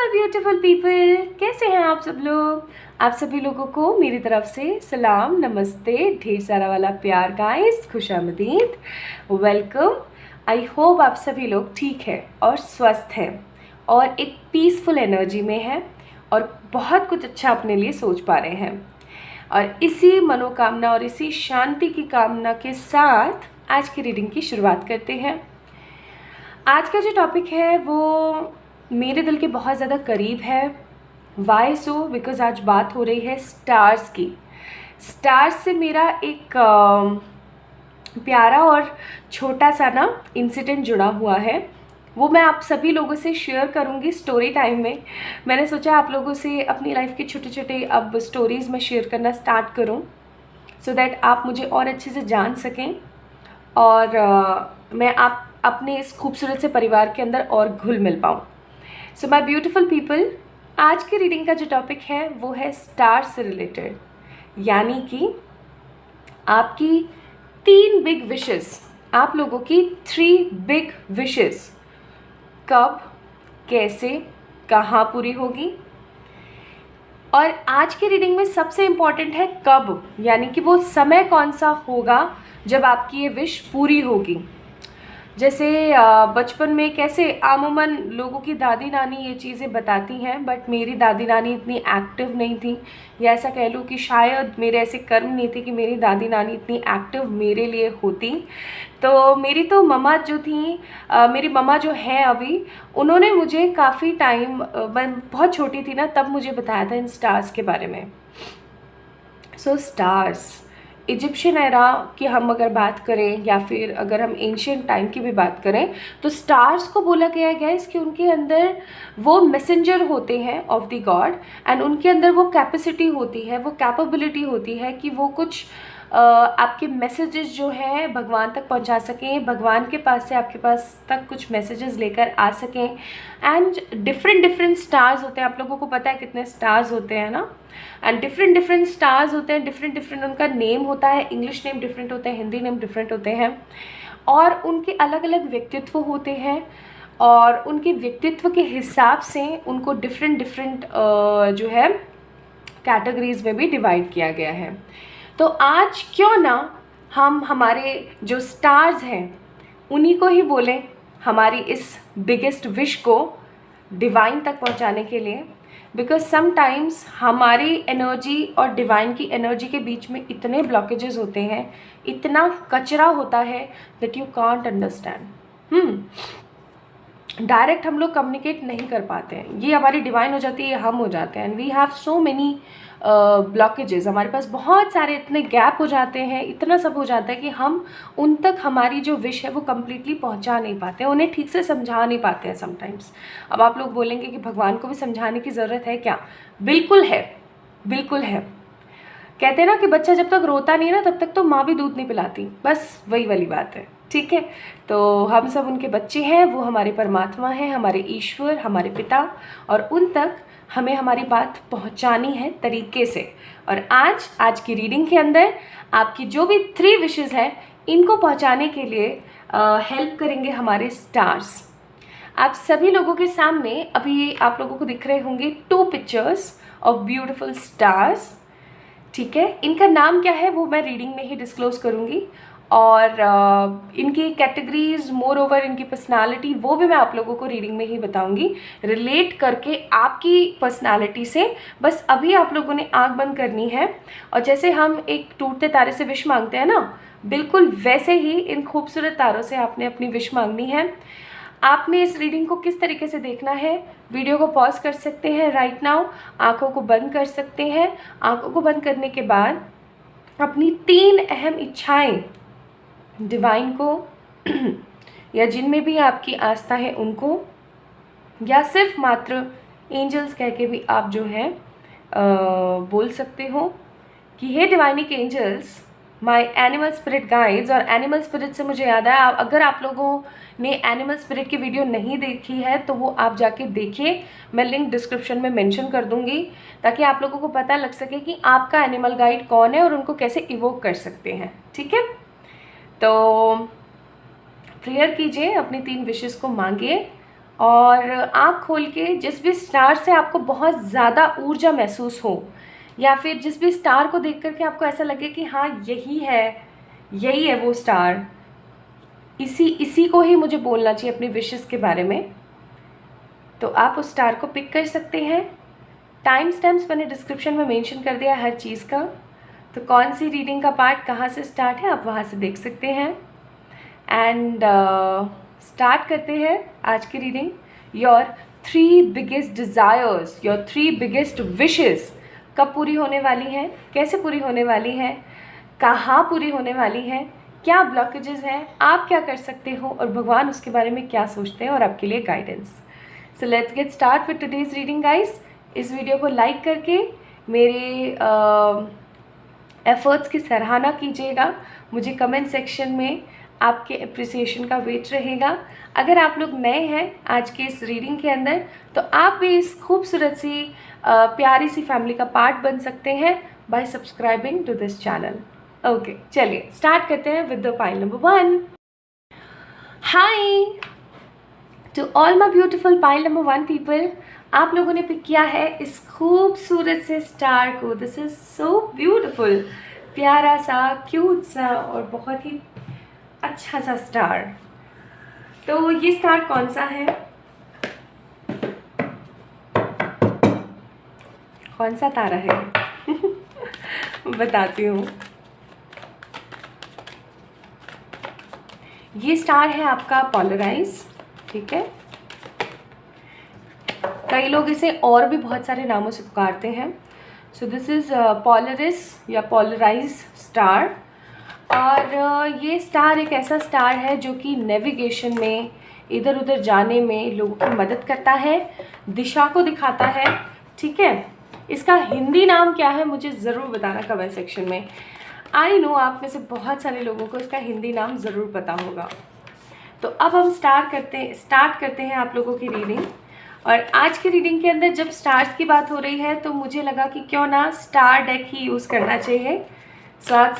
My beautiful people, कैसे हैं आप सब लोग। आप सभी लोगों को मेरी तरफ से सलाम, नमस्ते, ढेर सारा वाला प्यार गाइस, खुशामदीद, वेलकम। आई होप आप सभी लोग ठीक हैं और स्वस्थ हैं और एक पीसफुल एनर्जी में हैं और बहुत कुछ अच्छा अपने लिए सोच पा रहे हैं। और इसी मनोकामना और इसी शांति की कामना के साथ आज की रीडिंग की शुरुआत करते हैं। आज का जो टॉपिक है वो मेरे दिल के बहुत ज़्यादा करीब है। वाई सो, बिकॉज आज बात हो रही है स्टार्स की। स्टार्स से मेरा एक प्यारा और छोटा सा ना इंसिडेंट जुड़ा हुआ है, वो मैं आप सभी लोगों से शेयर करूँगी स्टोरी टाइम में। मैंने सोचा आप लोगों से अपनी लाइफ के छोटे छोटे अब स्टोरीज़ में शेयर करना स्टार्ट करूँ, सो दैट आप मुझे और अच्छे से जान सकें और मैं आप अपने इस खूबसूरत से परिवार के अंदर और घुल मिल पाऊँ। सो माय ब्यूटीफुल पीपल, आज की रीडिंग का जो टॉपिक है वो है स्टार से रिलेटेड, यानी कि आपकी 3 बिग विशेस, आप लोगों की 3 बिग विशेस कब, कैसे, कहाँ पूरी होगी। और आज की रीडिंग में सबसे इम्पॉर्टेंट है कब, यानी कि वो समय कौन सा होगा जब आपकी ये विश पूरी होगी। जैसे बचपन में कैसे आमूमन लोगों की दादी नानी ये चीज़ें बताती हैं, बट मेरी दादी नानी इतनी एक्टिव नहीं थी, या ऐसा कह लूँ कि शायद मेरे ऐसे कर्म नहीं थे कि मेरी दादी नानी इतनी एक्टिव मेरे लिए होती। तो मेरी तो मम्मा जो थी, मेरी मम्मा जो है अभी, उन्होंने मुझे काफ़ी टाइम, मैं बहुत छोटी थी ना तब मुझे बताया था इन स्टार्स के बारे में। सो स्टार्स, इजिप्शियन एरा की हम अगर बात करें या फिर अगर हम एंशियंट टाइम की भी बात करें, तो स्टार्स को बोला गया है कि उनके अंदर वो मैसेंजर होते हैं ऑफ द गॉड, एंड उनके अंदर वो कैपेसिटी होती है, वो कैपेबिलिटी होती है कि वो कुछ आपके मैसेजेस जो हैं भगवान तक पहुंचा सकें, भगवान के पास से आपके पास तक कुछ मैसेजेस लेकर आ सकें। एंड डिफरेंट स्टार्स होते हैं, आप लोगों को पता है कितने स्टार्स होते हैं ना, एंड डिफरेंट स्टार्स होते हैं, डिफरेंट उनका नेम होता है, इंग्लिश नेम डिफरेंट होते हैं, हिंदी नेम डिफरेंट होते हैं, और उनके अलग अलग व्यक्तित्व होते हैं, और उनके व्यक्तित्व के हिसाब से उनको डिफरेंट जो है कैटेगरीज में भी डिवाइड किया गया है। तो आज क्यों ना हम हमारे जो स्टार्स हैं उन्हीं को ही बोलें हमारी इस बिगेस्ट विश को डिवाइन तक पहुंचाने के लिए, बिकॉज समटाइम्स हमारी एनर्जी और डिवाइन की एनर्जी के बीच में इतने ब्लॉकेजेस होते हैं, इतना कचरा होता है that you can't understand. Direct हम लोग कम्युनिकेट नहीं कर पाते हैं, ये हमारी डिवाइन हो जाती है, हम हो जाते हैं, and we have so many blockages, हमारे पास बहुत सारे इतने गैप हो जाते हैं, इतना सब हो जाता है कि हम उन तक हमारी जो विश है वो कम्प्लीटली पहुंचा नहीं पाते हैं, उन्हें ठीक से समझा नहीं पाते हैं समटाइम्स। अब आप लोग बोलेंगे कि भगवान को भी समझाने की ज़रूरत है क्या? बिल्कुल है, बिल्कुल है। कहते हैं ना कि बच्चा जब तक रोता नहीं है ना तब तक तो माँ भी दूध नहीं पिलाती, बस वही वाली बात है, ठीक है। तो हम सब उनके बच्चे हैं, वो हमारे परमात्मा हैं, हमारे ईश्वर, हमारे पिता, और उन तक हमें हमारी बात पहुंचानी है तरीके से। और आज की रीडिंग के अंदर आपकी जो भी 3 विशेस हैं इनको पहुंचाने के लिए हेल्प करेंगे हमारे स्टार्स। आप सभी लोगों के सामने अभी आप लोगों को दिख रहे होंगे 2 पिक्चर्स ऑफ ब्यूटिफुल स्टार्स, ठीक है। इनका नाम क्या है वो मैं रीडिंग में ही डिस्क्लोज करूँगी, और इनकी कैटेगरीज, मोर ओवर इनकी पर्सनालिटी, वो भी मैं आप लोगों को रीडिंग में ही बताऊंगी, रिलेट करके आपकी पर्सनालिटी से। बस अभी आप लोगों ने आंख बंद करनी है, और जैसे हम एक टूटते तारे से विश मांगते हैं ना, बिल्कुल वैसे ही इन खूबसूरत तारों से आपने अपनी विश मांगनी है। आपने इस रीडिंग को किस तरीके से देखना है, वीडियो को पॉज कर सकते हैं राइट नाउ, आँखों को बंद कर सकते हैं। आँखों को बंद करने के बाद अपनी 3 अहम इच्छाएं डिवाइन को या जिनमें भी आपकी आस्था है उनको, या सिर्फ मात्र एंजल्स कह के भी आप जो है बोल सकते हो कि हे डिवाइनिक angels, my animal spirit guides. और एनिमल स्पिरिट से मुझे याद है, अगर आप लोगों ने एनिमल स्पिरिट की वीडियो नहीं देखी है तो वो आप जाके देखिए, मैं लिंक डिस्क्रिप्शन में मेंशन कर दूंगी, ताकि आप लोगों को पता लग सके कि आपका एनिमल गाइड कौन है और उनको कैसे इवोक कर सकते हैं, ठीक है। तो प्रेयर कीजिए, अपनी 3 विशेस को मांगिए, और आँख खोल के जिस भी स्टार से आपको बहुत ज़्यादा ऊर्जा महसूस हो, या फिर जिस भी स्टार को देख कर के आपको ऐसा लगे कि हाँ यही है वो स्टार, इसी को ही मुझे बोलना चाहिए अपनी विशेस के बारे में, तो आप उस स्टार को पिक कर सकते हैं। टाइम स्टैम्प्स मैंने डिस्क्रिप्शन में मेंशन कर दिया हर चीज़ का, तो कौन सी रीडिंग का पार्ट कहाँ से स्टार्ट है आप वहाँ से देख सकते हैं। एंड स्टार्ट करते हैं आज की reading. Your 3 biggest desires, your 3 biggest wishes कब पूरी होने वाली हैं, कैसे पूरी होने वाली हैं, कहाँ पूरी होने वाली हैं, क्या ब्लॉकेजेस हैं, आप क्या कर सकते हो और भगवान उसके बारे में क्या सोचते हैं और आपके लिए guidance. So let's get start with today's reading guys. इस वीडियो को लाइक करके मेरे एफर्ट्स की सराहना कीजिएगा। मुझे कमेंट सेक्शन में आपके अप्रिसिएशन का वेट रहेगा। अगर आप लोग नए हैं आज के इस रीडिंग के अंदर, तो आप भी इस खूबसूरत सी प्यारी सी फैमिली का पार्ट बन सकते हैं by subscribing to this channel. Okay, चलिए स्टार्ट करते हैं with the pile number 1। Hi to all my beautiful pile number 1 people. आप लोगों ने पिक किया है इस खूबसूरत से स्टार को। दिस इज़ सो ब्यूटिफुल, प्यारा सा, क्यूट सा और बहुत ही अच्छा सा स्टार। तो ये स्टार कौन सा है, कौन सा तारा है बताती हूँ। ये स्टार है आपका पोलराइज, ठीक है। कई लोग इसे और भी बहुत सारे नामों से पुकारते हैं। सो दिस इज़ पोलरिस या पोलराइज स्टार। और ये स्टार एक ऐसा स्टार है जो कि नेविगेशन में, इधर उधर जाने में लोगों की मदद करता है, दिशा को दिखाता है, ठीक है। इसका हिंदी नाम क्या है मुझे ज़रूर बताना कमेंट सेक्शन में। आई नो आप में से बहुत सारे लोगों को इसका हिंदी नाम ज़रूर पता होगा। तो अब हम स्टार्ट करते हैं आप लोगों की रीडिंग। और आज की रीडिंग के अंदर जब स्टार्स की बात हो रही है तो मुझे लगा कि क्यों ना स्टार डेक ही यूज़ करना चाहिए। सो आज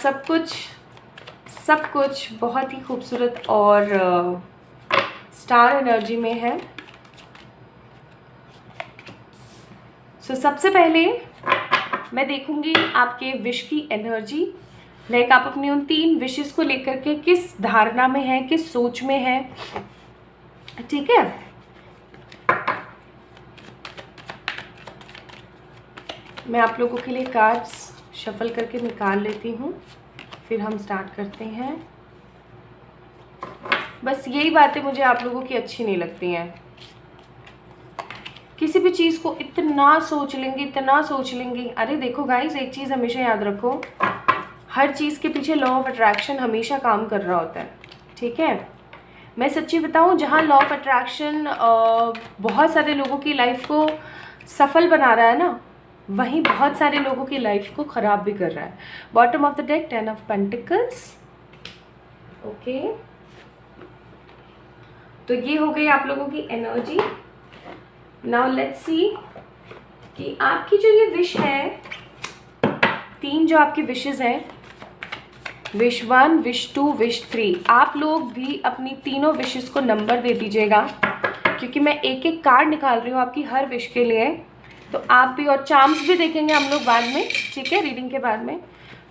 सब कुछ बहुत ही खूबसूरत और स्टार एनर्जी में है। सो सबसे पहले मैं देखूंगी आपके विश की एनर्जी, लाइक आप अपनी उन 3 विशेस को लेकर के किस धारणा में हैं, किस सोच में हैं, ठीक है। मैं आप लोगों के लिए कार्ड्स शफल करके निकाल लेती हूँ, फिर हम स्टार्ट करते हैं। बस यही बातें मुझे आप लोगों की अच्छी नहीं लगती हैं। किसी भी चीज़ को इतना सोच लेंगे। अरे देखो गाइस, एक चीज़ हमेशा याद रखो, हर चीज़ के पीछे लॉ ऑफ अट्रैक्शन हमेशा काम कर रहा होता है, ठीक है। मैं सच्ची बताऊँ, जहाँ लॉ ऑफ अट्रैक्शन बहुत सारे लोगों की लाइफ को सफल बना रहा है ना, वहीं बहुत सारे लोगों की लाइफ को ख़राब भी कर रहा है। Bottom of the deck 10 of pentacles, okay. तो ये हो गई आप लोगों की एनर्जी। नाउ लेट्स सी कि आपकी जो ये विश है, 3 जो आपकी विशेस हैं, विश 1, विश 2, विश 3, आप लोग भी अपनी तीनों विशेस को नंबर दे दीजिएगा, क्योंकि मैं एक एक कार्ड निकाल रही हूँ आपकी हर विश के लिए। तो आप भी, और चार्म्स भी देखेंगे हम लोग बाद में, ठीक है, रीडिंग के बाद में।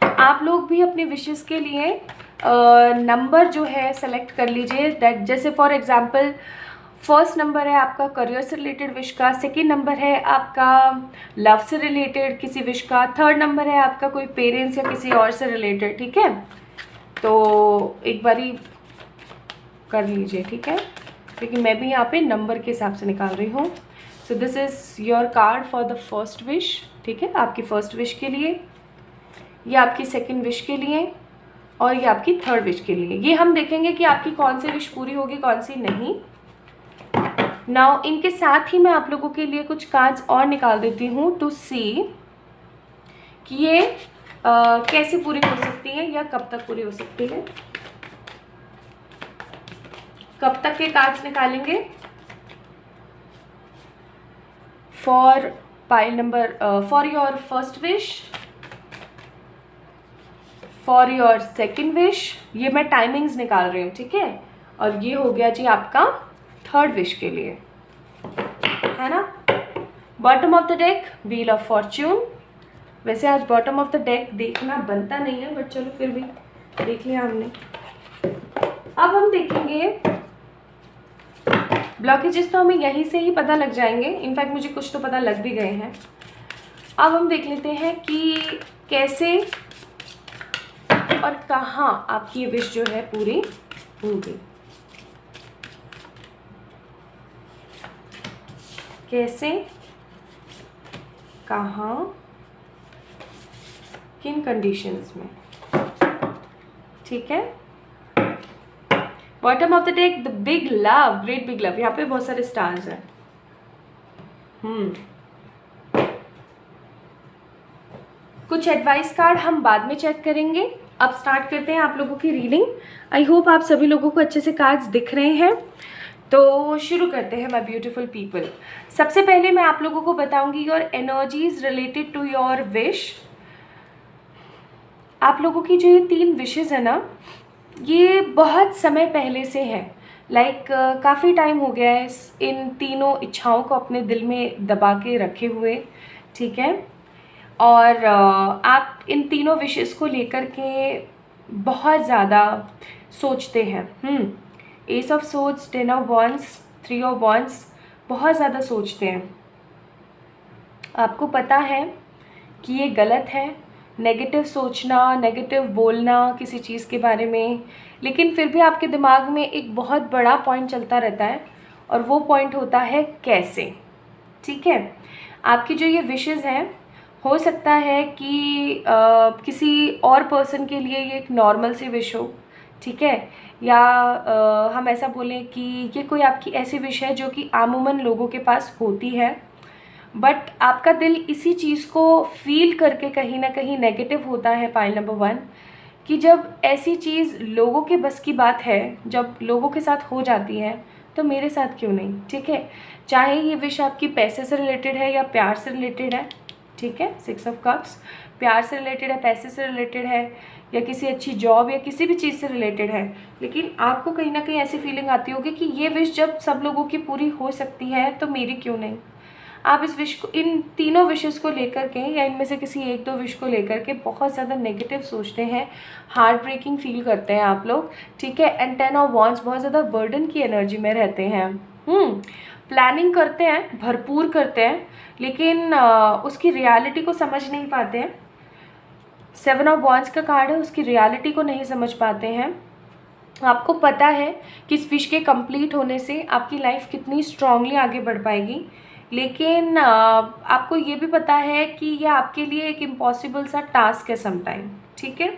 तो आप लोग भी अपने विशेस के लिए नंबर जो है सेलेक्ट कर लीजिए। दैट जैसे फॉर एग्जांपल फर्स्ट नंबर है आपका करियर से रिलेटेड विश का, सेकंड नंबर है आपका लव से रिलेटेड किसी विश का, थर्ड नंबर है आपका कोई पेरेंट्स या किसी और से रिलेटेड, ठीक है। तो एक बारी कर लीजिए, ठीक है, क्योंकि मैं भी यहाँ पे नंबर के हिसाब से निकाल रही हूँ। So this is your card for the first wish, ठीक है, आपकी फर्स्ट विश के लिए, ये आपकी सेकंड विश के लिए, और ये आपकी थर्ड विश के लिए। ये हम देखेंगे कि आपकी कौन सी विश पूरी होगी, कौन सी नहीं। नाउ इनके साथ ही मैं आप लोगों के लिए कुछ कार्ड्स और निकाल देती हूँ टू सी कि ये कैसे पूरी हो सकती है या कब तक पूरी हो सकती है। कब तक के कार्ड्स निकालेंगे for pile number, for your first wish, for your second wish, ये मैं टाइमिंग्स निकाल रही हूँ, ठीक है। और ये हो गया जी आपका थर्ड विश के लिए, है ना। Bottom of the deck wheel of Fortune. वैसे आज बॉटम ऑफ द डेक देखना बनता नहीं है, बट चलो फिर भी देख लिया हमने। अब हम देखेंगे ब्लॉकेजेस, तो हमें यहीं से ही पता लग जाएंगे, इनफैक्ट मुझे कुछ तो पता लग भी गए हैं। अब हम देख लेते हैं कि कैसे और कहाँ आपकी ये विश जो है पूरी होगी। कैसे, कहाँ, किन कंडीशंस में, ठीक है। Bottom of the deck the big love, great big love, यहाँ पे बहुत सारे स्टार्स हैं। कुछ एडवाइस कार्ड हम बाद में चेक करेंगे। अब स्टार्ट करते हैं आप लोगों की रीडिंग। आई होप आप सभी लोगों को अच्छे से कार्ड्स दिख रहे हैं। तो शुरू करते हैं माय ब्यूटीफुल पीपल। सबसे पहले मैं आप लोगों को बताऊंगी your energies related to your wish. आप लोगों की जो ये 3 विशेज़ है ना, ये बहुत समय पहले से है। काफ़ी टाइम हो गया है इन तीनों इच्छाओं को अपने दिल में दबा के रखे हुए, ठीक है। और आप इन तीनों विशेज़ को लेकर के बहुत ज़्यादा सोचते हैं। S of swords, 10 of wands, 3 of wands, बहुत ज़्यादा सोचते हैं। आपको पता है कि ये गलत है, नेगेटिव सोचना, नेगेटिव बोलना किसी चीज़ के बारे में, लेकिन फिर भी आपके दिमाग में एक बहुत बड़ा पॉइंट चलता रहता है और वो पॉइंट होता है कैसे, ठीक है। आपकी जो ये विशेज़ हैं, हो सकता है कि किसी और पर्सन के लिए ये एक नॉर्मल सी विश हो, ठीक है, या हम ऐसा बोलें कि ये कोई आपकी ऐसी विश है जो कि आमूमन लोगों के पास होती है, बट आपका दिल इसी चीज़ को फील करके कहीं ना कहीं नेगेटिव होता है। पाइल नंबर 1 कि जब ऐसी चीज़ लोगों के बस की बात है, जब लोगों के साथ हो जाती है, तो मेरे साथ क्यों नहीं, ठीक है। चाहे ये विश आपकी पैसे से रिलेटेड है या प्यार से रिलेटेड है, ठीक है। 6 ऑफ कप्स प्यार से रिलेटेड है, पैसे से रिलेटेड है, या किसी अच्छी जॉब या किसी भी चीज़ से रिलेटेड है, लेकिन आपको कहीं ना कहीं ऐसी फीलिंग आती होगी कि ये विश जब सब लोगों की पूरी हो सकती है तो मेरी क्यों नहीं। आप इस विश को, इन तीनों विशेस को लेकर के या इनमें से किसी 1-2 विश को लेकर के बहुत ज़्यादा नेगेटिव सोचते हैं, हार्ट ब्रेकिंग फील करते हैं आप लोग, ठीक है। एंड 10 ऑफ वॉन्ड्स, बहुत ज़्यादा बर्डन की एनर्जी में रहते हैं। प्लानिंग करते हैं, भरपूर करते हैं, लेकिन उसकी रियलिटी को समझ नहीं पाते हैं। 7 ऑफ वॉन्ड्स का कार्ड है, उसकी रियलिटी को नहीं समझ पाते हैं। आपको पता है कि इस विश के कंप्लीट होने से आपकी लाइफ कितनी स्ट्रांगली आगे बढ़ पाएगी, लेकिन आपको ये भी पता है कि ये आपके लिए एक इम्पॉसिबल सा टास्क है समटाइम, ठीक है।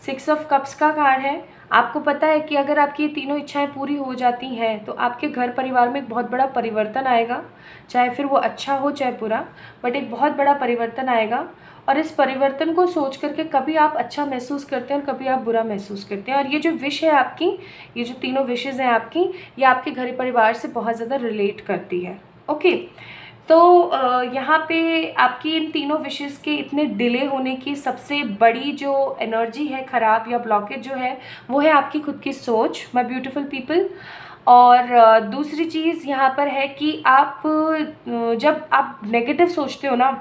6 ऑफ कप्स का कार्ड है। आपको पता है कि अगर आपकी ये तीनों इच्छाएं पूरी हो जाती हैं तो आपके घर परिवार में एक बहुत बड़ा परिवर्तन आएगा, चाहे फिर वो अच्छा हो चाहे बुरा, बट एक बहुत बड़ा परिवर्तन आएगा। और इस परिवर्तन को सोच करके कभी आप अच्छा महसूस करते हैं और कभी आप बुरा महसूस करते हैं। और ये जो विश है आपकी, ये जो तीनों विशेज़ हैं आपकी, ये आपके घर परिवार से बहुत ज़्यादा रिलेट करती है, ओके। तो यहाँ पे आपकी इन तीनों विशेस के इतने डिले होने की सबसे बड़ी जो एनर्जी है ख़राब या ब्लॉकेज जो है, वो है आपकी खुद की सोच, माय ब्यूटीफुल पीपल। और दूसरी चीज़ यहाँ पर है कि आप जब आप नेगेटिव सोचते हो ना,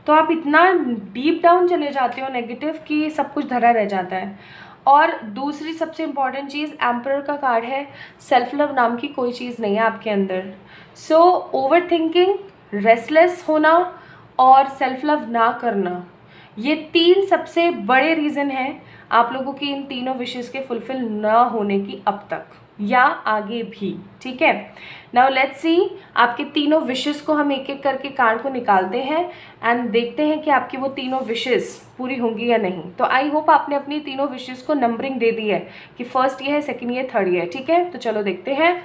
तो आप इतना डीप डाउन चले जाते हो नेगेटिव कि सब कुछ धरा रह जाता है। और दूसरी सबसे इम्पॉर्टेंट चीज़ एम्परर का कार्ड है, सेल्फ लव नाम की कोई चीज़ नहीं है आपके अंदर। सो ओवर थिंकिंग, रेस्टलेस होना और सेल्फ लव ना करना, ये 3 सबसे बड़े रीज़न हैं आप लोगों की इन तीनों विशेज़ के फुलफिल ना होने की अब तक या आगे भी, ठीक है। नाउ लेट्स सी, आपके तीनों विशेस को हम एक एक करके कार्ड को निकालते हैं एंड देखते हैं कि आपकी वो तीनों विशेस पूरी होंगी या नहीं। तो आई होप आपने अपनी तीनों विशेस को नंबरिंग दे दी है कि फर्स्ट ये है, सेकंड ये, थर्ड ये है, ठीक है। तो चलो देखते हैं।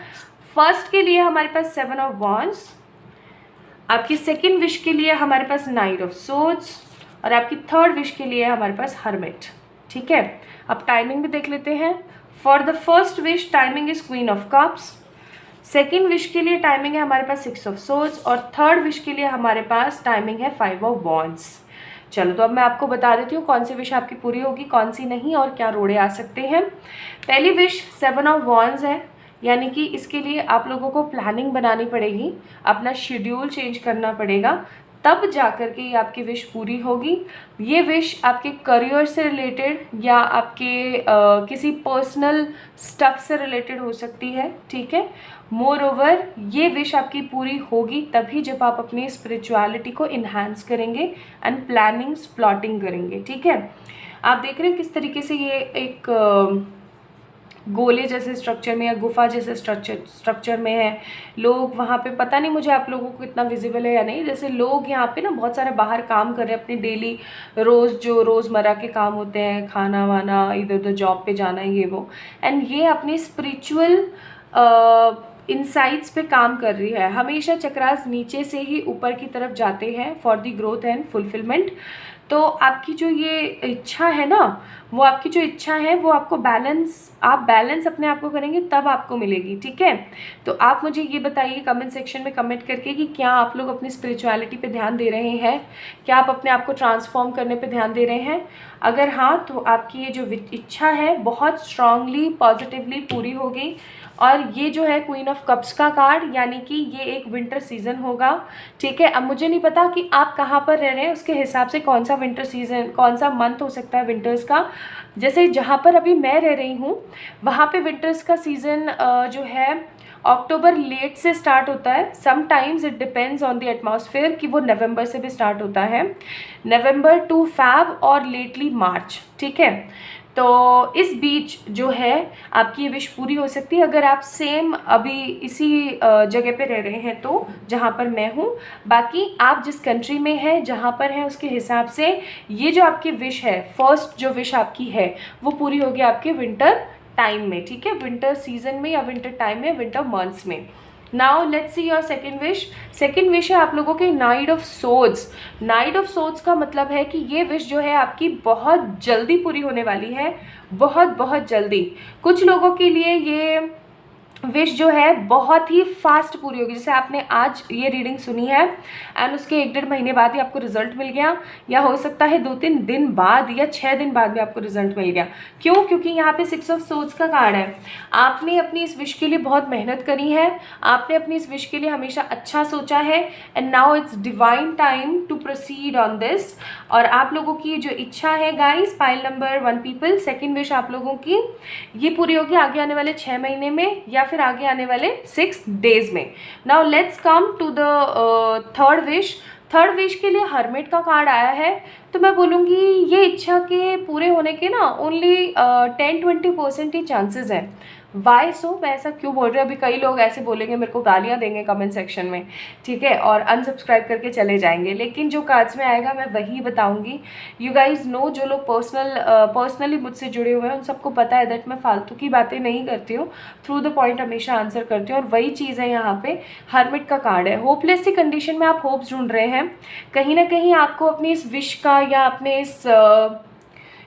फर्स्ट के लिए हमारे पास 7 ऑफ वॉन्ड्स, आपकी सेकेंड विश के लिए हमारे पास 9 ऑफ सोर्ड्स, और आपकी थर्ड विश के लिए हमारे पास हर्मिट, ठीक है। अब टाइमिंग भी देख लेते हैं। For the first wish timing is queen of cups, second wish के लिए टाइमिंग है हमारे पास 6 ऑफ सोर्ड्स, और थर्ड विश के लिए हमारे पास टाइमिंग है 5 ऑफ वॉन्ड्स। चलो तो अब मैं आपको बता देती हूँ कौन सी विश आपकी पूरी होगी, कौन सी नहीं, और क्या रोड़े आ सकते हैं। पहली विश 7 ऑफ वॉन्ड्स है। यानी कि इसके लिए आप लोगों को प्लानिंग बनानी पड़ेगी, अपना शेड्यूल चेंज करना पड़ेगा, तब जाकर के ये आपकी विश पूरी होगी। ये विश आपके करियर से रिलेटेड या आपके किसी पर्सनल स्टफ से रिलेटेड हो सकती है, ठीक है। मोर ओवर ये विश आपकी पूरी होगी तभी जब आप अपनी स्पिरिचुअलिटी को इन्हांस करेंगे एंड प्लानिंग्स प्लॉटिंग करेंगे, ठीक है। आप देख रहे हैं किस तरीके से ये एक गोले जैसे स्ट्रक्चर में या गुफा जैसे स्ट्रक्चर में है। लोग वहाँ पे, पता नहीं मुझे आप लोगों को इतना विजिबल है या नहीं, जैसे लोग यहाँ पे ना बहुत सारे बाहर काम कर रहे हैं अपनी डेली जो रोज़मर्रा के काम होते हैं, खाना वाना, इधर उधर जॉब पे जाना, ये वो, एंड ये अपनी स्पिरिचुअल इनसाइट्स पे काम कर रही है। हमेशा चक्रास नीचे से ही ऊपर की तरफ जाते हैं for the growth and fulfilment. तो आपकी जो ये इच्छा है ना, वो आपकी जो इच्छा है वो आपको आप बैलेंस अपने आप को करेंगे तब आपको मिलेगी, ठीक है। तो आप मुझे ये बताइए कमेंट सेक्शन में कमेंट करके कि क्या आप लोग अपनी स्पिरिचुअलिटी पे ध्यान दे रहे हैं, क्या आप अपने आप को ट्रांसफॉर्म करने पे ध्यान दे रहे हैं। अगर हाँ, तो आपकी ये जो इच्छा है बहुत स्ट्रांगली पॉजिटिवली पूरी होगी। और ये जो है क्वीन ऑफ कप्स का कार्ड, यानी कि ये एक विंटर सीजन होगा, ठीक है। अब मुझे नहीं पता कि आप कहाँ पर रह रहे हैं, उसके हिसाब से कौन सा विंटर सीजन, कौन सा मंथ हो सकता है विंटर्स का। जैसे जहाँ पर अभी मैं रह रही हूँ वहाँ पे विंटर्स का सीज़न जो है अक्टूबर लेट से स्टार्ट होता है। Sometimes it depends on the atmosphere कि वो नवंबर से भी स्टार्ट होता है, नवंबर टू फैब और लेटली मार्च, ठीक है। तो इस बीच जो है आपकी ये विश पूरी हो सकती है अगर आप सेम अभी इसी जगह पे रह रहे हैं तो, जहाँ पर मैं हूँ। बाकी आप जिस कंट्री में हैं, जहाँ पर हैं, उसके हिसाब से ये जो आपकी विश है, फर्स्ट जो विश आपकी है वो पूरी होगी आपके विंटर टाइम में, ठीक है, विंटर सीजन में या विंटर टाइम में, विंटर मंथ्स में। Now let's see your second wish. Second wish है आप लोगों के night of swords. Night of swords का मतलब है कि ये विश जो है आपकी बहुत जल्दी पूरी होने वाली है, बहुत बहुत जल्दी। कुछ लोगों के लिए ये विश जो है बहुत ही फास्ट पूरी होगी। जैसे आपने आज ये रीडिंग सुनी है एंड उसके 1-1.5 महीने बाद ही आपको रिजल्ट मिल गया, या हो सकता है 2-3 दिन बाद या 6 दिन बाद में आपको रिजल्ट मिल गया। क्यों? क्योंकि यहाँ पे 6 ऑफ सोड्स का कार्ड है। आपने अपनी इस विश के लिए बहुत मेहनत करी है, आपने अपनी इस विश के लिए हमेशा अच्छा सोचा है, and now it's divine time to proceed on this. और आप लोगों की जो इच्छा है guys, pile number 1 people, second wish आप लोगों की ये पूरी होगी आगे आने वाले 6 महीने में या फिर आगे आने वाले 6 डेज में। Now let's come to the third wish. Third wish के लिए हर्मिट का कार्ड आया है, तो मैं बोलूँगी ये इच्छा के पूरे होने के ना ओनली 10-20% ही चांसेस हैं। वाई सो, मैं ऐसा क्यों बोल रही हूँ? अभी कई लोग ऐसे बोलेंगे, मेरे को गालियाँ देंगे कमेंट सेक्शन में, ठीक है, और अनसब्सक्राइब करके चले जाएंगे, लेकिन जो कार्ड्स में आएगा मैं वही बताऊंगी। यू गाइज नो, जो लोग पर्सनली मुझसे जुड़े हुए हैं उन सबको पता है दैट मैं फालतू की बातें नहीं करती हूँ, थ्रू द पॉइंट हमेशा आंसर करती हूँ। और वही चीज़ है यहाँ पे, हर्मिट का कार्ड है। होपलेस सी कंडीशन में आप होप्स ढूंढ रहे हैं, कहीं ना कहीं आपको अपनी इस विश का या अपने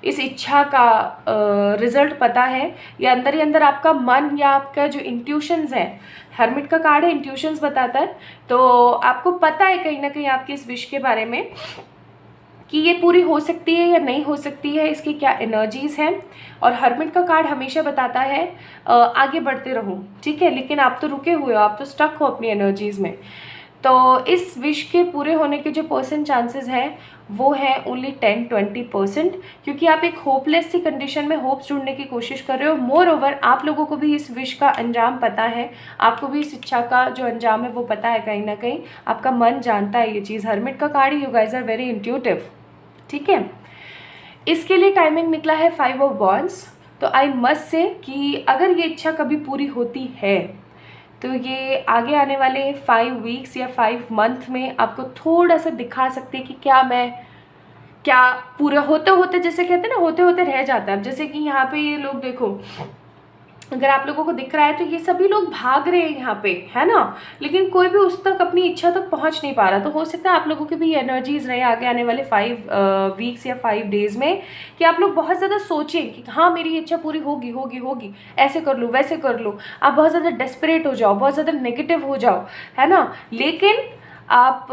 इस इच्छा का रिजल्ट पता है, या अंदर ही अंदर आपका मन या आपका जो इंट्यूशंस है, हर्मिट का कार्ड है, इंट्यूशंस बताता है, तो आपको पता है कहीं ना कहीं आपकी इस विश के बारे में कि ये पूरी हो सकती है या नहीं हो सकती है, इसकी क्या एनर्जीज़ हैं। और हर्मिट का कार्ड हमेशा बताता है आगे बढ़ते रहो, ठीक है, लेकिन आप तो रुके हुए हो, आप तो स्टक हो अपनी एनर्जीज़ में। तो इस विश के पूरे होने के जो चांसेस हैं वो है ओनली 10-20%, क्योंकि आप एक होपलेस सी कंडीशन में होप्स ढूंढने की कोशिश कर रहे हो। मोर ओवर आप लोगों को भी इस विश का अंजाम पता है, आपको भी इस इच्छा का जो अंजाम है वो पता है, कहीं ना कहीं आपका मन जानता है ये चीज़। हर्मिट का card, you guys are very intuitive, ठीक है। इसके लिए टाइमिंग निकला है 5 ऑफ वॉन्ड्स। तो आई मस्ट से कि अगर ये इच्छा कभी पूरी होती है तो ये आगे आने वाले 5 वीक्स या 5 मंथ में आपको थोड़ा सा दिखा सकते हैं कि क्या पूरा होते होते, जैसे कहते हैं ना, होते होते रह जाता है। अब जैसे कि यहाँ पे ये लोग देखो, अगर आप लोगों को दिख रहा है तो ये सभी लोग भाग रहे हैं यहाँ पे, है ना, लेकिन कोई भी उस तक अपनी इच्छा तक पहुँच नहीं पा रहा। तो हो सकता है आप लोगों की भी एनर्जीज रहे आगे आने वाले 5 वीक्स या 5 डेज में कि आप लोग बहुत ज़्यादा सोचें कि हाँ मेरी इच्छा पूरी होगी होगी होगी, ऐसे कर लूँ वैसे कर लूँ। आप बहुत ज़्यादा डेस्परेट हो जाओ, बहुत ज़्यादा नेगेटिव हो जाओ, है ना, लेकिन आप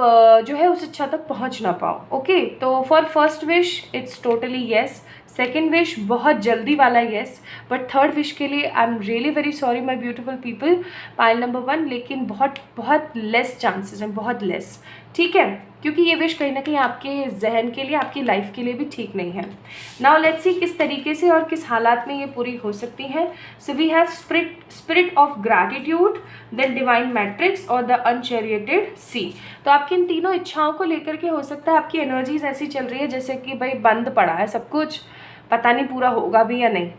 जो है उस इच्छा तक पहुँच ना पाओ। ओके, तो for first wish it's totally yes, second wish बहुत जल्दी वाला येस, बट थर्ड विश के लिए I am really very sorry my beautiful people, pile number 1, लेकिन बहुत बहुत लेस चांसेस हैं, बहुत लेस, ठीक है, क्योंकि ये विश कहीं ना कहीं आपके जहन के लिए, आपकी लाइफ के लिए भी ठीक नहीं है। नाउ लेट्स सी किस तरीके से और किस हालात में ये पूरी हो सकती हैं। So we have spirit of gratitude, then divine matrix और द अनचैरिएटेड सी। तो आपकी इन तीनों इच्छाओं को लेकर के हो सकता है आपकी एनर्जीज ऐसी चल रही है जैसे कि भाई बंद पड़ा है सब कुछ, पता नहीं पूरा होगा भी या नहीं।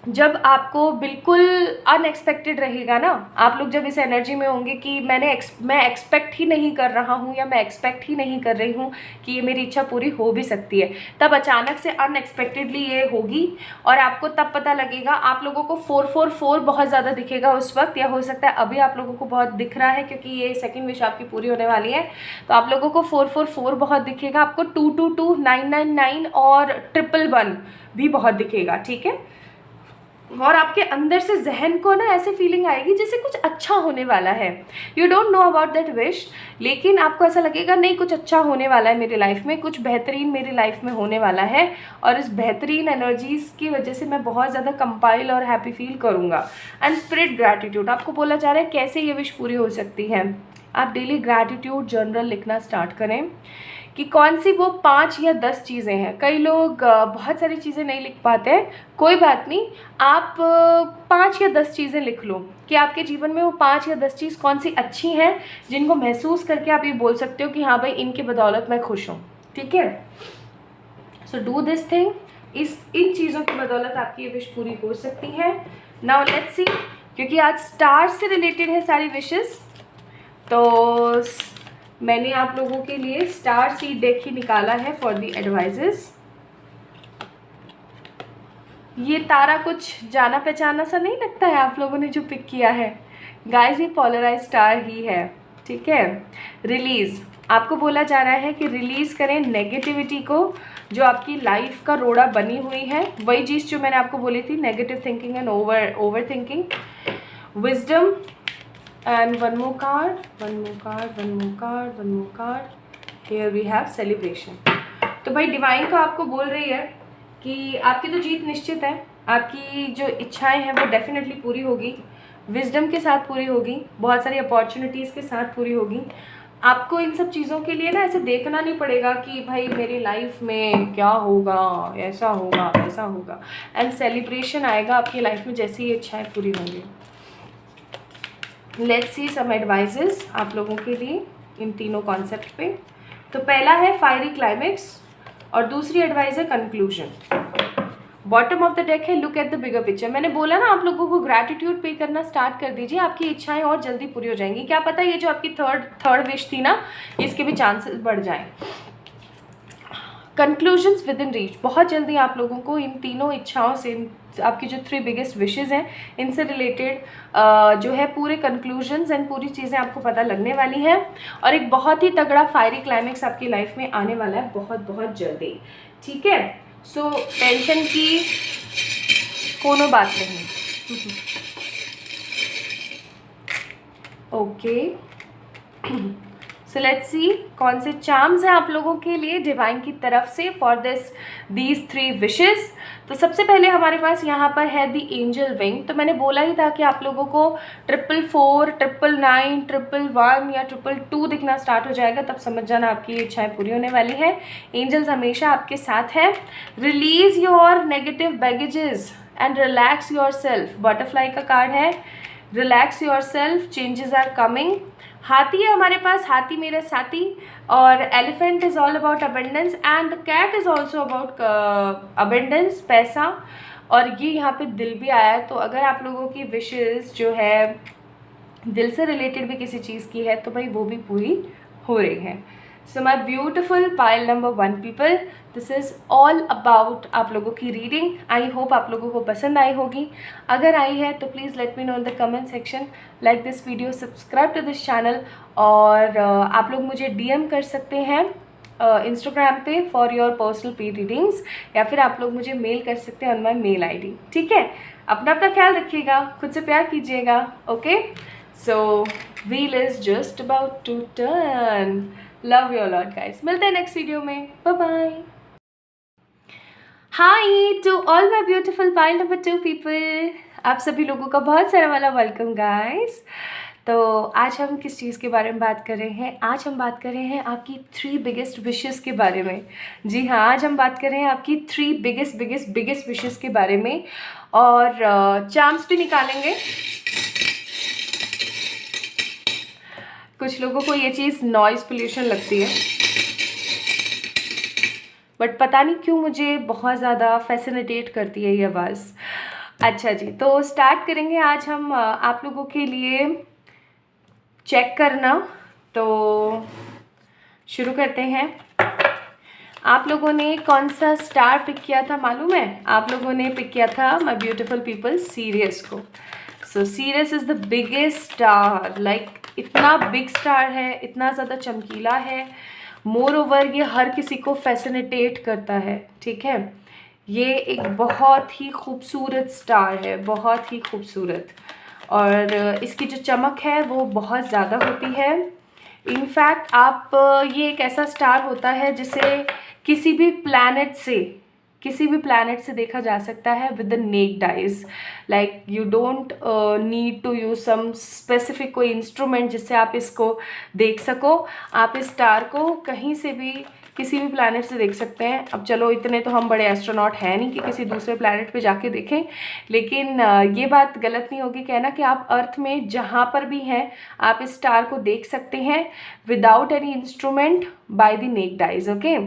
जब आपको बिल्कुल अनएक्सपेक्टेड रहेगा ना, आप लोग जब इस एनर्जी में होंगे कि मैं एक्सपेक्ट ही नहीं कर रहा हूँ या मैं एक्सपेक्ट ही नहीं कर रही हूँ कि ये मेरी इच्छा पूरी हो भी सकती है, तब अचानक से अनएक्सपेक्टेडली ये होगी और आपको तब पता लगेगा। आप लोगों को 444 बहुत ज़्यादा दिखेगा उस वक्त, या हो सकता है अभी आप लोगों को बहुत दिख रहा है क्योंकि ये सेकेंड विश आपकी पूरी होने वाली है, तो आप लोगों को 444 बहुत दिखेगा, आपको 222, 999 और 111 भी बहुत दिखेगा, ठीक है। और आपके अंदर से जहन को ना ऐसे फीलिंग आएगी जैसे कुछ अच्छा होने वाला है। You don't know about that wish, लेकिन आपको ऐसा लगेगा नहीं कुछ अच्छा होने वाला है मेरी लाइफ में, कुछ बेहतरीन मेरी लाइफ में होने वाला है, और इस बेहतरीन एनर्जीज की वजह से मैं बहुत ज़्यादा कंपाइल और हैप्पी फील करूँगा। एंड स्पिरिट ग्रैटिट्यूड, आपको बोला जा रहा है कैसे ये विश पूरी हो सकती है। आप डेली ग्रैटिट्यूड जर्नल लिखना स्टार्ट करें कि कौन सी वो 5 या 10 चीज़ें हैं। कई लोग बहुत सारी चीज़ें नहीं लिख पाते हैं, कोई बात नहीं, आप 5 या 10 चीज़ें लिख लो कि आपके जीवन में वो 5 या 10 चीज़ कौन सी अच्छी हैं जिनको महसूस करके आप ये बोल सकते हो कि हाँ भाई इनकी बदौलत मैं खुश हूँ, ठीक है। सो डू दिस थिंग, इन चीज़ों की बदौलत आपकी ये विश पूरी हो सकती है। नाउ लेट्स सी, क्योंकि आज स्टार से रिलेटेड है सारी विशेस, तो मैंने आप लोगों के लिए स्टार सीड डेक ही निकाला है फॉर दी एडवाइजेस। ये तारा कुछ जाना पहचाना सा नहीं लगता है आप लोगों ने जो पिक किया है, गाइस ये पोलराइज स्टार ही है, ठीक है। रिलीज, आपको बोला जा रहा है कि रिलीज करें नेगेटिविटी को जो आपकी लाइफ का रोड़ा बनी हुई है, वही चीज़ जो मैंने आपको बोली थी, negative thinking and over thinking. Wisdom and one more card, one more card, one more card, one more card. Here we have celebration. तो भाई डिवाइन का आपको बोल रही है कि आपकी तो जीत निश्चित है, आपकी जो इच्छाएं हैं वो डेफिनेटली पूरी होगी, विजडम के साथ पूरी होगी, बहुत सारी अपॉर्चुनिटीज़ के साथ पूरी होगी। आपको इन सब चीज़ों के लिए ना ऐसे देखना नहीं पड़ेगा कि भाई मेरी लाइफ में क्या होगा, ऐसा होगा ऐसा होगा, एंड सेलिब्रेशन आएगा आपकी लाइफ में जैसे ही इच्छाएँ पूरी होंगी। लेट्स सी सम एडवाइजेस आप लोगों के लिए इन तीनों कॉन्सेप्ट पे। तो पहला है फायरी क्लाइमेक्स और दूसरी एडवाइस है conclusion. Bottom of the deck है look at the bigger picture. मैंने बोला ना आप लोगों को ग्रैटिट्यूड पे करना स्टार्ट कर दीजिए, आपकी इच्छाएं और जल्दी पूरी हो जाएंगी। क्या पता ये जो आपकी थर्ड विश थी ना, इसके भी चांसेस बढ़ जाएं। कंक्लूजन्स विद इन रीच, बहुत जल्दी आप लोगों को इन तीनों इच्छाओं से, आपकी जो 3 बिगेस्ट विशेज़ हैं, इनसे रिलेटेड जो है पूरे कंक्लूजन्स एंड पूरी चीज़ें आपको पता लगने वाली हैं, और एक बहुत ही तगड़ा फायरी क्लाइमेक्स आपकी लाइफ में आने वाला है बहुत बहुत जल्दी, ठीक है। सो टेंशन की कोनो बात नहीं, ओके। सो लेट्स सी कौन से चार्म्स हैं आप लोगों के लिए डिवाइन की तरफ से फॉर दीज 3 विशेस। तो सबसे पहले हमारे पास यहाँ पर है दी एंजल विंग। तो मैंने बोला ही था कि आप लोगों को 444, 999, 111 या 222 दिखना स्टार्ट हो जाएगा, तब समझ जाना आपकी इच्छाएं पूरी होने वाली है। एंजल्स हमेशा आपके साथ है। Release your negative baggages and relax yourself. Butterfly का कार्ड है, relax yourself, changes are coming. हाथी है हमारे पास, हाथी मेरा साथी, और elephant is all about abundance and the cat is also about abundance, पैसा, और ये यहाँ पे दिल भी आया है। तो अगर आप लोगों की विशेस जो है दिल से रिलेटेड भी किसी चीज़ की है तो भाई वो भी पूरी हो रही है। So my beautiful pile number 1 people, this is all about आप लोगों की रीडिंग। आई होप आप लोगों को पसंद आई होगी। अगर आई है तो please let me know in the comment section, like this video, subscribe to this channel, और आप लोग मुझे DM कर सकते हैं इंस्टाग्राम पे फॉर योर पर्सनल पे रीडिंग्स, या फिर आप लोग मुझे मेल कर सकते हैं ऑन माई मेल ID, ठीक है। अपना ख्याल रखिएगा, खुद से प्यार कीजिएगा, okay. So wheel is just about to turn. Love you lot guys, मिलते हैं नेक्स्ट वीडियो में, bye bye. Hi to all my beautiful pile number 2 people. आप सभी लोगों का बहुत सारा वाला वेलकम गाइस। तो आज हम किस चीज़ के बारे में बात कर रहे हैं? आज हम बात कर रहे हैं आपकी 3 बिगेस्ट विशेस के बारे में। जी हाँ, आज हम बात कर रहे हैं आपकी 3 बिगेस्ट विशेस के बारे में और चार्म्स भी निकालेंगे। कुछ लोगों को ये चीज़ नॉइज़ पोल्यूशन लगती है, बट पता नहीं क्यों मुझे बहुत ज़्यादा फैसिनेटेट करती है ये आवाज़। अच्छा जी, तो स्टार्ट करेंगे आज हम आप लोगों के लिए चेक करना। तो शुरू करते हैं। आप लोगों ने कौन सा स्टार पिक किया था मालूम है? आप लोगों ने पिक किया था माय ब्यूटीफुल पीपल सीरियस को। So serious is the biggest star. Like इतना बिग स्टार है, इतना ज़्यादा चमकीला है, मोर ओवर ये हर किसी को फैसिनेटेट करता है। ठीक है, ये एक बहुत ही खूबसूरत स्टार है, बहुत ही खूबसूरत, और इसकी जो चमक है वो बहुत ज़्यादा होती है। इनफैक्ट आप ये एक ऐसा स्टार होता है जिसे किसी भी प्लैनेट से देखा जा सकता है with the naked eyes. Like you don't need to use some specific कोई इंस्ट्रूमेंट जिससे आप इसको देख सको। आप इस स्टार को कहीं से भी किसी भी प्लैनेट से देख सकते हैं। अब चलो, इतने तो हम बड़े एस्ट्रोनॉट हैं नहीं कि किसी दूसरे प्लैनेट पे जाके देखें, लेकिन ये बात गलत नहीं होगी कहना कि आप अर्थ में जहाँ पर भी हैं आप इस स्टार को देख सकते हैं without any instrument by the naked eyes. Okay,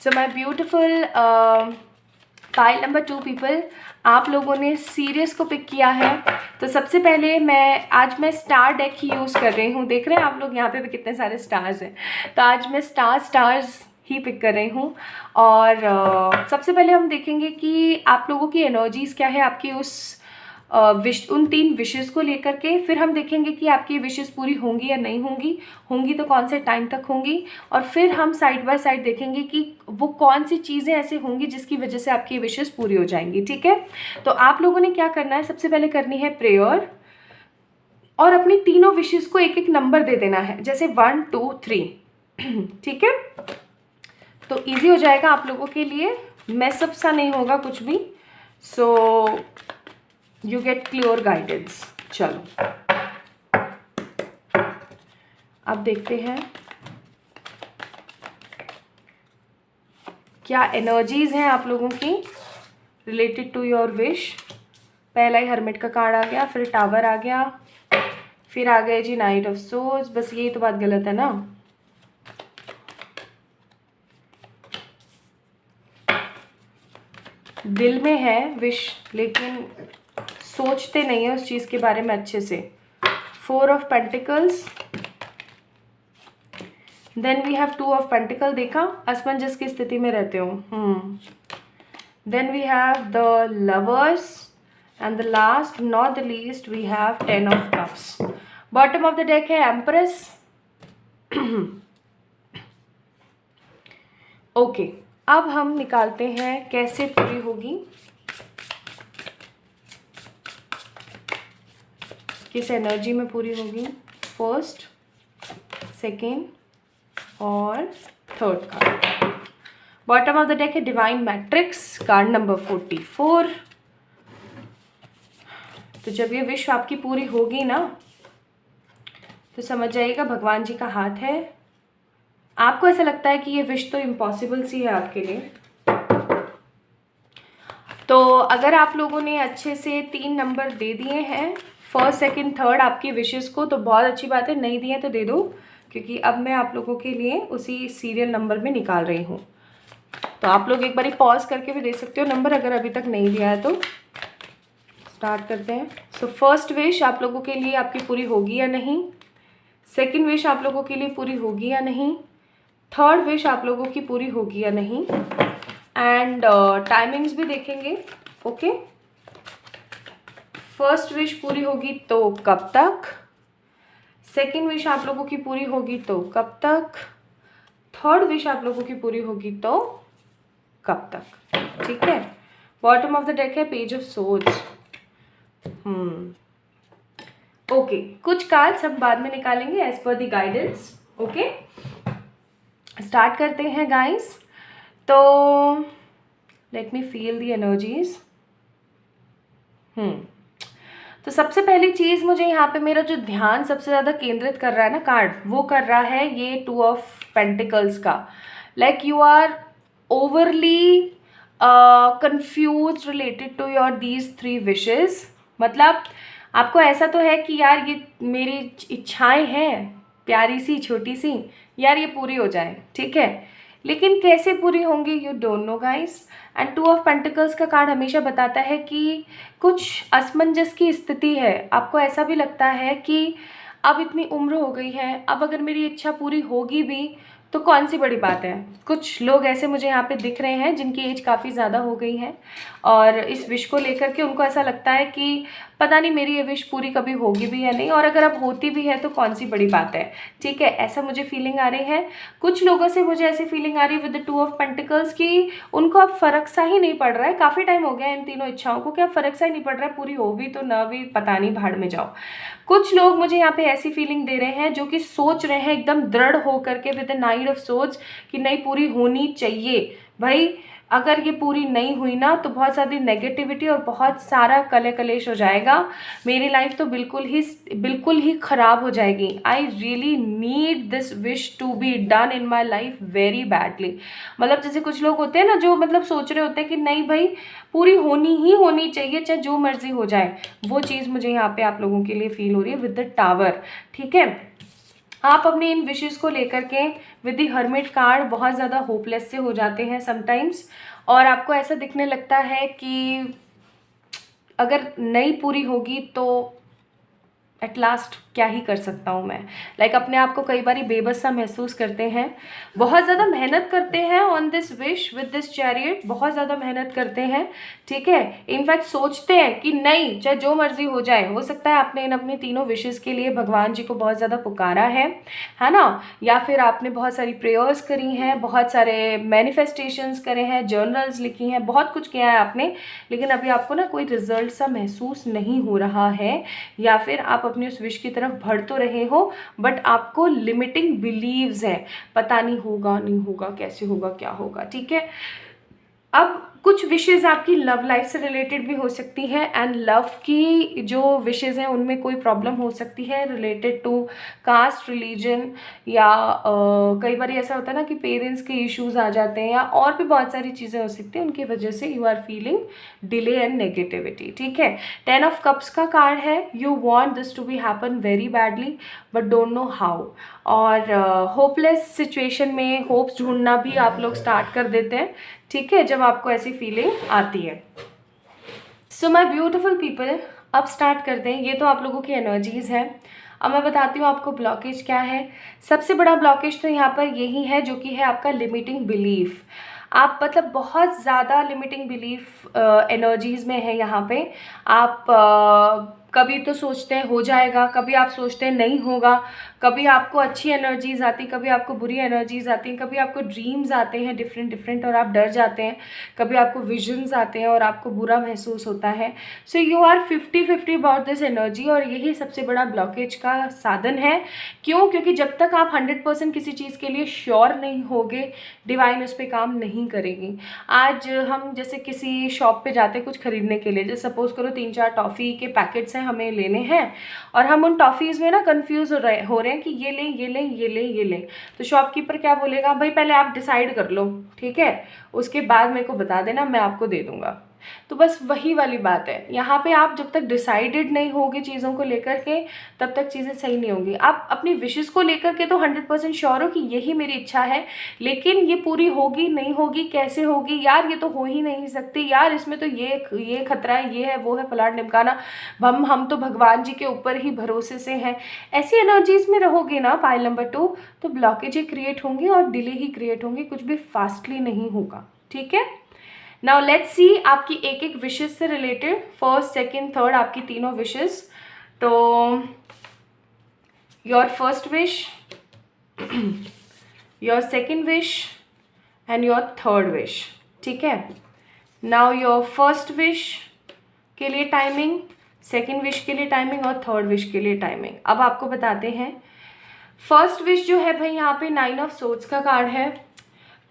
so my beautiful pile number 2 people, आप लोगों ने सीरियस को पिक किया है। तो सबसे पहले आज मैं स्टार डेक ही यूज़ कर रही हूँ। देख रहे हैं आप लोग यहाँ पे भी कितने सारे स्टार्स हैं। तो आज मैं स्टार्स ही पिक कर रही हूँ। और सबसे पहले हम देखेंगे कि आप लोगों की एनर्जीज़ क्या है आपकी उस उन 3 विशेस को लेकर के। फिर हम देखेंगे कि आपकी विशेस पूरी होंगी या नहीं होंगी तो कौन से टाइम तक होंगी, और फिर हम साइड बाय साइड देखेंगे कि वो कौन सी चीज़ें ऐसे होंगी जिसकी वजह से आपकी विशेस पूरी हो जाएंगी। ठीक है, तो आप लोगों ने क्या करना है, सबसे पहले करनी है प्रेयर और अपनी तीनों विशेस को एक एक नंबर दे देना है, जैसे 1 2 3। ठीक है, तो ईजी हो जाएगा आप लोगों के लिए, मैसअप सा नहीं होगा कुछ भी। So you get clear guidance. चलो अब देखते हैं क्या एनर्जीज हैं आप लोगों की रिलेटेड टू योर विश। पहला ही हर्मिट का कार्ड आ गया, फिर टावर आ गया, फिर आ गए जी नाइट ऑफ सोर्ड्स। बस यही तो बात गलत है ना। दिल में है विश लेकिन सोचते नहीं है उस चीज़ के बारे में अच्छे से। 4 of pentacles, then we have 2 of pentacle. देखा, असमंजस की स्थिति में रहते हो। Then we have the lovers and the last not the least we have 10 of cups. Bottom of the deck है एम्प्रेस। ओके, अब हम निकालते हैं कैसे पूरी होगी, किस एनर्जी में पूरी होगी। फर्स्ट, सेकेंड और third card. Bottom of the deck है डिवाइन मैट्रिक्स, कार्ड नंबर 44। तो जब ये विश आपकी पूरी होगी ना तो समझ जाइएगा भगवान जी का हाथ है। आपको ऐसा लगता है कि ये विश तो इम्पॉसिबल सी है आपके लिए, तो अगर आप लोगों ने अच्छे से 3 नंबर दे दिए हैं, फर्स्ट सेकंड थर्ड आपकी विशेस को, तो बहुत अच्छी बात है। नहीं दिए तो दे दो, क्योंकि अब मैं आप लोगों के लिए उसी सीरियल नंबर में निकाल रही हूँ। तो आप लोग एक बार पॉज करके भी दे सकते हो नंबर, अगर अभी तक नहीं दिया है तो। स्टार्ट करते हैं। सो फर्स्ट विश आप लोगों के लिए आपकी पूरी होगी या नहीं, सेकेंड विश आप लोगों के लिए पूरी होगी या नहीं, थर्ड विश आप लोगों की पूरी होगी या नहीं, एंड टाइमिंग्स भी देखेंगे। ओके, फर्स्ट विश पूरी होगी तो कब तक, सेकेंड विश आप लोगों की पूरी होगी तो कब तक, थर्ड विश आप लोगों की पूरी होगी तो कब तक। ठीक है, बॉटम ऑफ द डेक है पेज ऑफ सोर्ड्स। ओके, कुछ कार्ड्स हम बाद में निकालेंगे as per the guidance. Okay, start करते हैं गाइस। तो let me feel the energies. तो सबसे पहली चीज़ मुझे यहाँ पे मेरा जो ध्यान सबसे ज़्यादा केंद्रित कर रहा है ना कार्ड, वो कर रहा है ये 2 ऑफ पेंटिकल्स का। Like you are overly confuse related to your these 3 wishes. मतलब आपको ऐसा तो है कि यार ये मेरी इच्छाएं हैं प्यारी सी छोटी सी, यार ये पूरी हो जाए, ठीक है, लेकिन कैसे पूरी होंगी you don't know guys. And 2 of pentacles का कार्ड हमेशा बताता है कि कुछ असमंजस की स्थिति है। आपको ऐसा भी लगता है कि अब इतनी उम्र हो गई है, अब अगर मेरी इच्छा पूरी होगी भी तो कौन सी बड़ी बात है। कुछ लोग ऐसे मुझे यहाँ पे दिख रहे हैं जिनकी एज काफ़ी ज़्यादा हो गई है और इस विश को लेकर के उनको ऐसा लगता है कि पता नहीं मेरी ये विश पूरी कभी होगी भी या नहीं, और अगर अब होती भी है तो कौन सी बड़ी बात है, ठीक है, ऐसा मुझे फीलिंग आ रही है। कुछ लोगों से मुझे ऐसी फीलिंग आ रही है विद द 2 ऑफ पेंटिकल्स कि उनको अब फ़र्क सा ही नहीं पड़ रहा है, काफ़ी टाइम हो गया इन तीनों इच्छाओं को, क्या फ़र्क सा ही नहीं पड़ रहा है, पूरी हो भी तो ना भी, पता नहीं, भाड़ में जाओ। कुछ लोग मुझे यहाँ पे ऐसी फीलिंग दे रहे हैं जो कि सोच रहे हैं एकदम दृढ़ होकर के विद द 9 ऑफ सोर्ड्स कि नहीं पूरी होनी चाहिए भाई, अगर ये पूरी नहीं हुई ना तो बहुत सारी नेगेटिविटी और बहुत सारा कले कलेश हो जाएगा, मेरी लाइफ तो बिल्कुल ही ख़राब हो जाएगी। I really need this wish to be done in my life very badly. मतलब जैसे कुछ लोग होते हैं ना जो मतलब सोच रहे होते हैं कि नहीं भाई पूरी होनी ही होनी चाहिए चाहे जो मर्जी हो जाए, वो चीज़ मुझे यहाँ पे आप लोगों के लिए फील हो रही है विद द टावर, ठीक है। आप अपने इन विशेस को लेकर के विद द हर्मिट कार्ड बहुत ज़्यादा होपलेस से हो जाते हैं समटाइम्स, और आपको ऐसा दिखने लगता है कि अगर नहीं पूरी होगी तो एट लास्ट क्या ही कर सकता हूँ मैं। लाइक अपने आप को कई बार बेबस सा महसूस करते हैं, बहुत ज़्यादा मेहनत करते हैं on this wish with this chariot, बहुत ज़्यादा मेहनत करते हैं, ठीक है, इनफैक्ट सोचते हैं कि नहीं चाहे जो मर्जी हो जाए। हो सकता है आपने इन अपने तीनों विशेज़ के लिए भगवान जी को बहुत ज़्यादा पुकारा है ना, या फिर आपने बहुत सारी प्रेयर्स करी हैं, बहुत सारे मैनिफेस्टेशंस करे हैं, जर्नल्स लिखी हैं, बहुत कुछ किया है आपने, लेकिन अभी आपको ना कोई रिजल्ट सा महसूस नहीं हो रहा है, या फिर आप अपनी उस विश की तरफ बढ़ तो रहे हो बट आपको लिमिटिंग बिलीव्स हैं, पता नहीं होगा नहीं होगा कैसे होगा क्या होगा, ठीक है। अब कुछ विशेज़ आपकी लव लाइफ से रिलेटेड भी हो सकती है, एंड लव की जो विशेज़ हैं उनमें कोई प्रॉब्लम हो सकती है रिलेटेड टू कास्ट, रिलीजन, या कई बार ऐसा होता है ना कि पेरेंट्स के इश्यूज़ आ जाते हैं, या और भी बहुत सारी चीज़ें हो सकती हैं, उनकी वजह से you are feeling delay and negativity, ठीक है। 10 ऑफ कप्स का कार्ड है, you want this to be happen very badly but don't know how, और होपलेस सिचुएशन में होप्स ढूंढना भी आप लोग स्टार्ट कर देते हैं, ठीक है, जब आपको ऐसी फीलिंग आती है। सो माय ब्यूटीफुल पीपल, अब स्टार्ट करते हैं। ये तो आप लोगों की एनर्जीज़ है, अब मैं बताती हूँ आपको ब्लॉकेज क्या है। सबसे बड़ा ब्लॉकेज तो यहाँ पर यही है जो कि है आपका लिमिटिंग बिलीफ। आप मतलब बहुत ज़्यादा लिमिटिंग बिलीफ एनर्जीज़ में है यहाँ पे। आप कभी तो सोचते हैं हो जाएगा, कभी आप सोचते हैं नहीं होगा, कभी आपको अच्छी एनर्जीज आती, कभी आपको बुरी एनर्जीज आती हैं, कभी आपको ड्रीम्स आते हैं डिफरेंट और आप डर जाते हैं, कभी आपको विजन्स आते हैं और आपको बुरा महसूस होता है। So you are 50-50 about this energy, और यही सबसे बड़ा ब्लॉकेज का साधन है। क्यों? क्योंकि जब तक आप 100% किसी चीज़ के लिए श्योर नहीं होगे, डिवाइन उस पर काम नहीं करेगी। आज हम जैसे किसी शॉप पे जाते हैं कुछ खरीदने के लिए, जैसे सपोज करो 3-4 टॉफ़ी के पैकेट्स हैं हमें लेने हैं, और हम उन टॉफ़ीज़ में ना कंफ्यूज हो रहे हैं कि ये लें ये लें ये लें ये लें, तो शॉपकीपर क्या बोलेगा, भाई पहले आप डिसाइड कर लो, ठीक है, उसके बाद मेरे को बता देना, मैं आपको दे दूँगा। तो बस वही वाली बात है यहाँ पे, आप जब तक डिसाइडेड नहीं होगे चीज़ों को लेकर के तब तक चीज़ें सही नहीं होंगी। आप अपनी विशेस को लेकर के तो 100% श्योर हो कि यही मेरी इच्छा है, लेकिन ये पूरी होगी नहीं होगी, कैसे होगी, यार ये तो हो ही नहीं सकती, यार इसमें तो ये खतरा है, ये है वो है, फलाना ढिमकाना, हम तो भगवान जी के ऊपर ही भरोसे से हैं। ऐसी एनर्जीज में रहोगे ना पाइल नंबर 2, तो ब्लॉकेज ही क्रिएट होंगे और डिले ही क्रिएट होंगे, कुछ भी फास्टली नहीं होगा, ठीक है। नाउ लेट्स सी आपकी एक एक विशेस से रिलेटेड, फर्स्ट सेकंड थर्ड आपकी तीनों विशेस। तो your first wish, your second wish and your third wish, ठीक है। नाउ योर फर्स्ट विश के लिए टाइमिंग, सेकंड विश के लिए टाइमिंग और थर्ड विश के लिए टाइमिंग। अब आपको बताते हैं फर्स्ट विश जो है भाई, यहाँ पे 9 ऑफ सोर्ड्स का कार्ड है।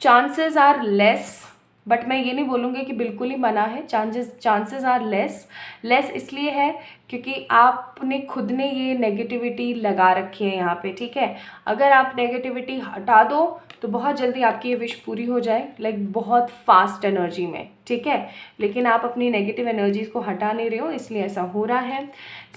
चांसेस आर लेस बट मैं ये नहीं बोलूँगी कि बिल्कुल ही मना है, चांसेस आर लेस इसलिए है क्योंकि आपने खुद ने ये नेगेटिविटी लगा रखी है यहाँ पे, ठीक है। अगर आप नेगेटिविटी हटा दो तो बहुत जल्दी आपकी ये विश पूरी हो जाए, लाइक बहुत फास्ट एनर्जी में, ठीक है। लेकिन आप अपनी नेगेटिव एनर्जीज को हटा नहीं रहे हो, इसलिए ऐसा हो रहा है।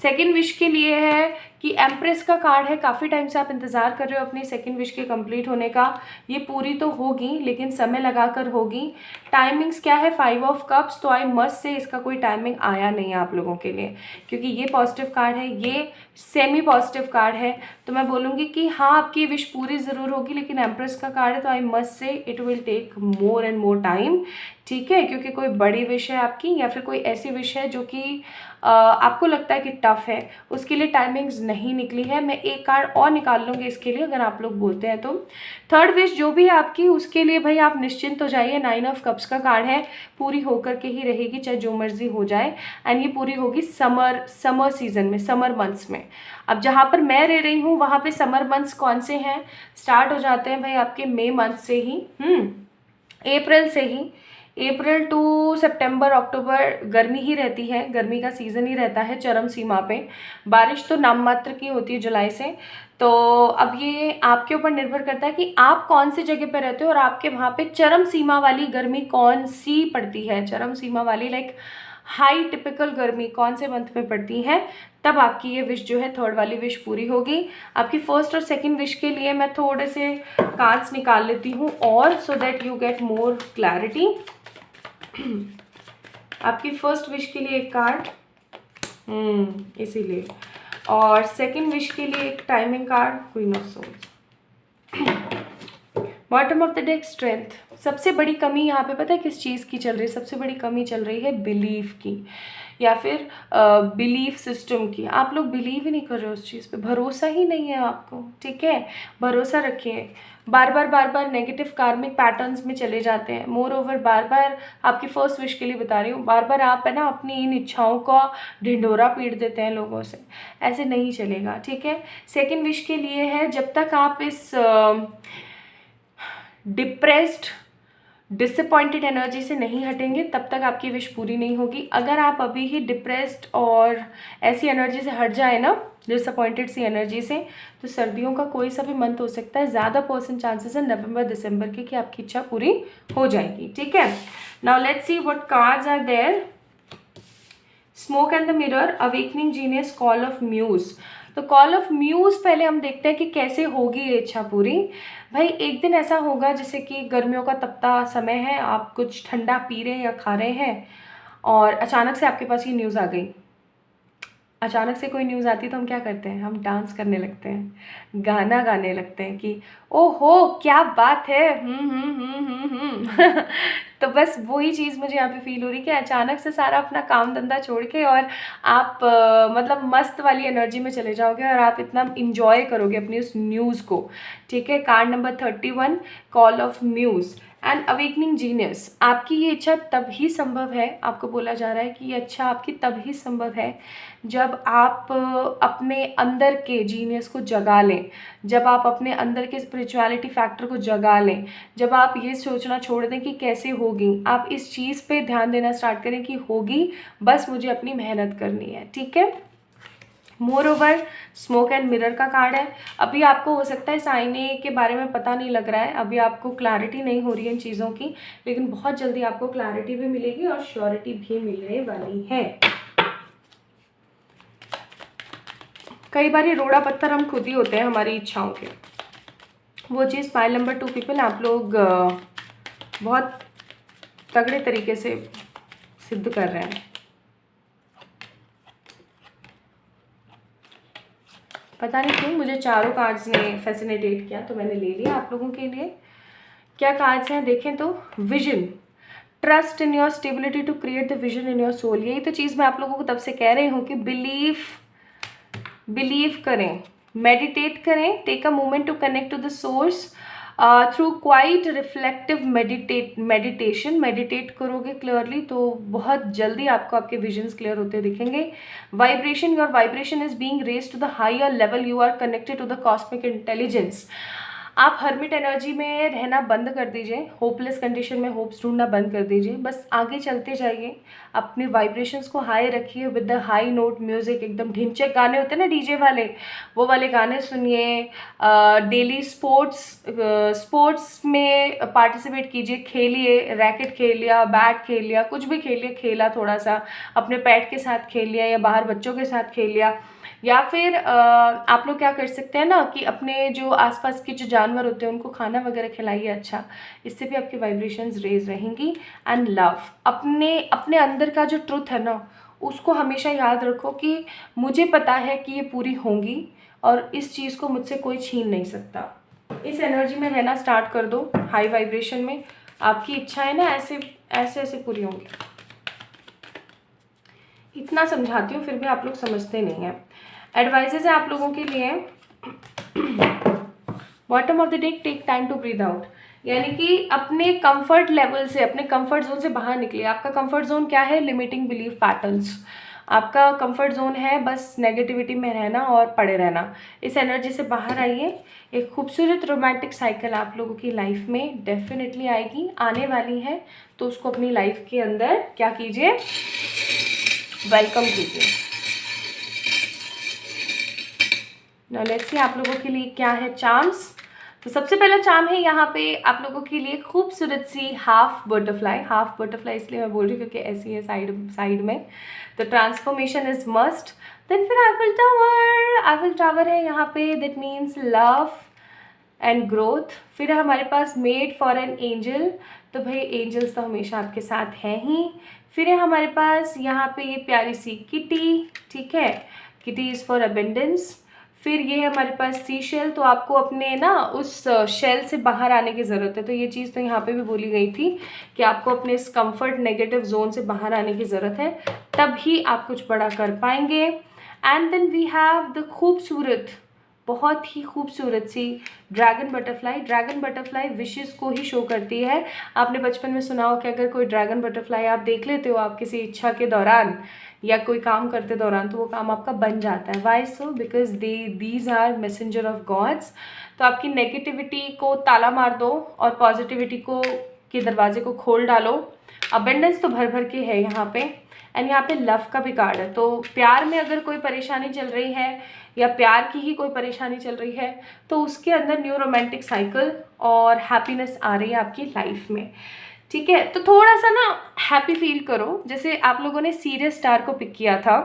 सेकंड विश के लिए है कि एम्प्रेस का कार्ड है, काफ़ी टाइम से आप इंतज़ार कर रहे हो अपनी सेकंड विश के कंप्लीट होने का। ये पूरी तो होगी लेकिन समय लगाकर होगी। टाइमिंग्स क्या है, 5 ऑफ कप्स, तो आई मस्ट से इसका कोई टाइमिंग आया नहीं है आप लोगों के लिए, क्योंकि ये पॉजिटिव कार्ड है, ये सेमी पॉजिटिव कार्ड है। तो मैं बोलूँगी कि हाँ आपकी विश पूरी ज़रूर होगी, लेकिन एम्प्रेस का कार्ड है तो I must say it will take more and more time, ठीक है। क्योंकि कोई बड़ी विश है आपकी या फिर कोई ऐसी विश है जो कि आपको लगता है कि टफ है, उसके लिए टाइमिंग्स नहीं निकली है। मैं एक कार्ड और निकाल लूँगी इसके लिए अगर आप लोग बोलते हैं तो। थर्ड विश जो भी है आपकी, उसके लिए भाई आप निश्चिंत हो जाइए। 9 ऑफ कप्स का कार्ड है, पूरी होकर के ही रहेगी चाहे जो मर्जी हो जाए, एंड ये पूरी होगी समर सीजन में, समर मंथ्स में। अब जहाँ पर मैं रह रही हूँ वहाँ पे समर मंथ्स कौन से हैं, स्टार्ट हो जाते हैं भाई आपके मई मंथ से ही, अप्रैल से ही। अप्रैल टू सितंबर अक्टूबर गर्मी ही रहती है, गर्मी का सीज़न ही रहता है चरम सीमा पे। बारिश तो नाम मात्र की होती है जुलाई से। तो अब ये आपके ऊपर निर्भर करता है कि आप कौन सी जगह पे रहते हो और आपके वहाँ पे चरम सीमा वाली गर्मी कौन सी पड़ती है, चरम सीमा वाली लाइक हाई टिपिकल गर्मी कौन से मंथ में पड़ती है। तब आपकी ये विश जो है थर्ड वाली विश पूरी होगी। आपकी फर्स्ट और सेकंड विश के लिए मैं थोड़े से कार्ड्स निकाल लेती हूँ और so that you get more clarity. आपकी फर्स्ट विश के लिए एक कार्ड, इसीलिए, और सेकंड विश के लिए एक timing card, queen of souls. Bottom of the deck strength. सबसे बड़ी कमी यहाँ पे पता है किस चीज़ की चल रही है, सबसे बड़ी कमी चल रही है बिलीफ की या फिर बिलीफ सिस्टम की। आप लोग बिलीव ही नहीं कर रहे हो उस चीज़ पे, भरोसा ही नहीं है आपको, ठीक है। भरोसा रखिए। बार बार नेगेटिव कार्मिक पैटर्न्स में चले जाते हैं। मोर ओवर बार बार आपकी फर्स्ट विश के लिए बता रही हूँ, बार बार आप है ना अपनी इन इच्छाओं का ढिंढोरा पीट देते हैं लोगों से, ऐसे नहीं चलेगा, ठीक है। सेकेंड विश के लिए है, जब तक आप इस डिप्रेस्ड डिसअपॉइंटेड एनर्जी से नहीं हटेंगे तब तक आपकी विश पूरी नहीं होगी। अगर आप अभी ही डिप्रेस्ड और ऐसी एनर्जी से हट जाए ना, डिसअपॉइंटेड सी एनर्जी से, तो सर्दियों का कोई सा भी मंथ हो सकता है, ज़्यादा % चांसेस है नवंबर दिसंबर के कि आपकी इच्छा पूरी हो जाएगी, ठीक है। Now let's see what cards are there. Smoke and the mirror, awakening genius, call of muse. तो कॉल ऑफ म्यूज पहले हम देखते हैं कि कैसे होगी ये इच्छा पूरी। भाई एक दिन ऐसा होगा जैसे कि गर्मियों का तपता समय है, आप कुछ ठंडा पी रहे हैं या खा रहे हैं और अचानक से आपके पास ये न्यूज़ आ गई। अचानक से कोई न्यूज़ आती है तो हम क्या करते हैं, हम डांस करने लगते हैं, गाना गाने लगते हैं कि ओहो क्या बात है, तो बस वही चीज़ मुझे यहाँ पे फील हो रही कि अचानक से सारा अपना काम धंधा छोड़ के और आप मतलब मस्त वाली एनर्जी में चले जाओगे और आप इतना इंजॉय करोगे अपनी उस न्यूज़ को, ठीक है। Card number 31, call of muse and awakening genius. आपकी ये इच्छा तब ही संभव है, आपको बोला जा रहा है कि ये इच्छा आपकी तब ही संभव है जब आप अपने अंदर के जीनियस को जगा लें, जब आप अपने अंदर के स्पिरिचुअलिटी फैक्टर को जगा लें, जब आप ये सोचना छोड़ दें कि कैसे होगी, आप इस चीज़ पे ध्यान देना स्टार्ट करें कि होगी, बस मुझे अपनी मेहनत करनी है, ठीक है। More over smoke and mirror का कार्ड है। अभी आपको हो सकता है इस आईने के बारे में पता नहीं लग रहा है, अभी आपको क्लैरिटी नहीं हो रही है इन चीज़ों की, लेकिन बहुत जल्दी आपको क्लैरिटी भी मिलेगी और श्योरिटी भी मिलने वाली है। कई बार ये रोड़ा पत्थर हम खुद ही होते हैं हमारी इच्छाओं के। वो चीज़ पाइल नंबर 2 पीपल आप लोग बहुत तगड़े तरीके से सिद्ध कर रहे हैं। पता नहीं क्यों मुझे चारों कार्ड्स ने फैसिनेटेट किया तो मैंने ले लिया आप लोगों के लिए। क्या कार्ड्स हैं देखें तो, vision, trust in your stability to create the vision in your soul. यही तो चीज़ मैं आप लोगों को तब से कह रही हूँ कि बिलीव करें, मेडिटेट करें, take a moment to connect to the source through quiet reflective meditation. Meditate करोगे क्लियरली तो बहुत जल्दी आपको आपके विजन्स क्लियर होते दिखेंगे। Vibration, your vibration is being raised to the higher level, you are connected to the cosmic intelligence. आप hermit energy में रहना बंद कर दीजिए, होपलेस कंडीशन में होप्स ढूंढना बंद कर दीजिए, बस आगे चलते जाइए, अपने वाइब्रेशंस को हाई रखिए with the high note music, एकदम ढिमचक गाने होते हैं ना डीजे वाले, वो वाले गाने सुनिए। डेली स्पोर्ट्स में पार्टिसिपेट कीजिए, खेलिए, रैकेट खेल लिया, बैट खेल लिया, कुछ भी खेलिए, खेला थोड़ा सा, अपने पेट के साथ खेल लिया या बाहर बच्चों के साथ खेल लिया। या फिर आप लोग क्या कर सकते हैं ना कि अपने जो आसपास के जो जानवर होते हैं उनको खाना वगैरह खिलाइए अच्छा, इससे भी आपकी वाइब्रेशंस रेज रहेंगी। एंड लव, अपने अपने अंदर का जो ट्रुथ है ना उसको हमेशा याद रखो कि मुझे पता है कि ये पूरी होंगी और इस चीज़ को मुझसे कोई छीन नहीं सकता। इस एनर्जी में रहना स्टार्ट कर दो, हाई वाइब्रेशन में, आपकी इच्छाएं ना ऐसे ऐसे ऐसे पूरी होंगी। इतना समझाती हूँ फिर भी आप लोग समझते नहीं हैं। एडवाइजेज है आप लोगों के लिए, bottom of the day, take time to breathe out, यानी कि अपने कंफर्ट लेवल से, अपने कंफर्ट जोन से बाहर निकलिए। आपका कंफर्ट जोन क्या है? Limiting belief patterns. आपका कंफर्ट जोन है बस नेगेटिविटी में रहना और पड़े रहना। इस एनर्जी से बाहर आइए। एक खूबसूरत रोमांटिक साइकिल आप लोगों की लाइफ में डेफिनेटली आएगी, आने वाली है, तो उसको अपनी लाइफ के अंदर क्या कीजिए, वेलकम कीजिए। नाउ लेट्स सी आप लोगों के लिए क्या है चार्म्स। तो सबसे पहला चार्म है यहाँ पे आप लोगों के लिए खूबसूरत सी हाफ बटरफ्लाई। हाफ बटरफ्लाई इसलिए मैं बोल रही हूँ क्योंकि ऐसी है साइड में। तो ट्रांसफॉर्मेशन इज मस्ट। देन फिर आईफिल टावर, आईफिल टावर है यहाँ पे, that means love and growth. फिर हमारे पास मेड फॉर एन एंजल, तो भाई एंजल्स तो हमेशा आपके साथ हैं ही। फिर है हमारे पास यहाँ पे ये प्यारी सी किटी, ठीक है, किटी इज़ फॉर अबेंडेंस। फिर ये है हमारे पास सी शेल, तो आपको अपने ना उस शेल से बाहर आने की ज़रूरत है। तो ये चीज़ तो यहाँ पे भी बोली गई थी कि आपको अपने इस कंफर्ट नेगेटिव जोन से बाहर आने की ज़रूरत है, तब ही आप कुछ बड़ा कर पाएंगे। And then we have the खूबसूरत, बहुत ही खूबसूरत सी dragon butterfly. Dragon butterfly wishes को ही शो करती है। आपने बचपन में सुना हो कि अगर कोई ड्रैगन बटरफ्लाई आप देख लेते हो आप किसी इच्छा के दौरान या कोई काम करते दौरान, तो वो काम आपका बन जाता है। Why so? Because these are messenger of gods. तो आपकी नेगेटिविटी को ताला मार दो और पॉजिटिविटी को के दरवाजे को खोल डालो। अबेंडेंस तो भर भर के है यहाँ पे। एंड यहाँ पे लव का भी कार्ड है। तो प्यार में अगर कोई परेशानी चल रही है या प्यार की ही कोई परेशानी चल रही है तो उसके अंदर न्यू रोमांटिक साइकिल और हैप्पीनेस आ रही है आपकी लाइफ में, ठीक है। तो थोड़ा सा ना हैप्पी फील करो। जैसे आप लोगों ने सीरियस स्टार को पिक किया था,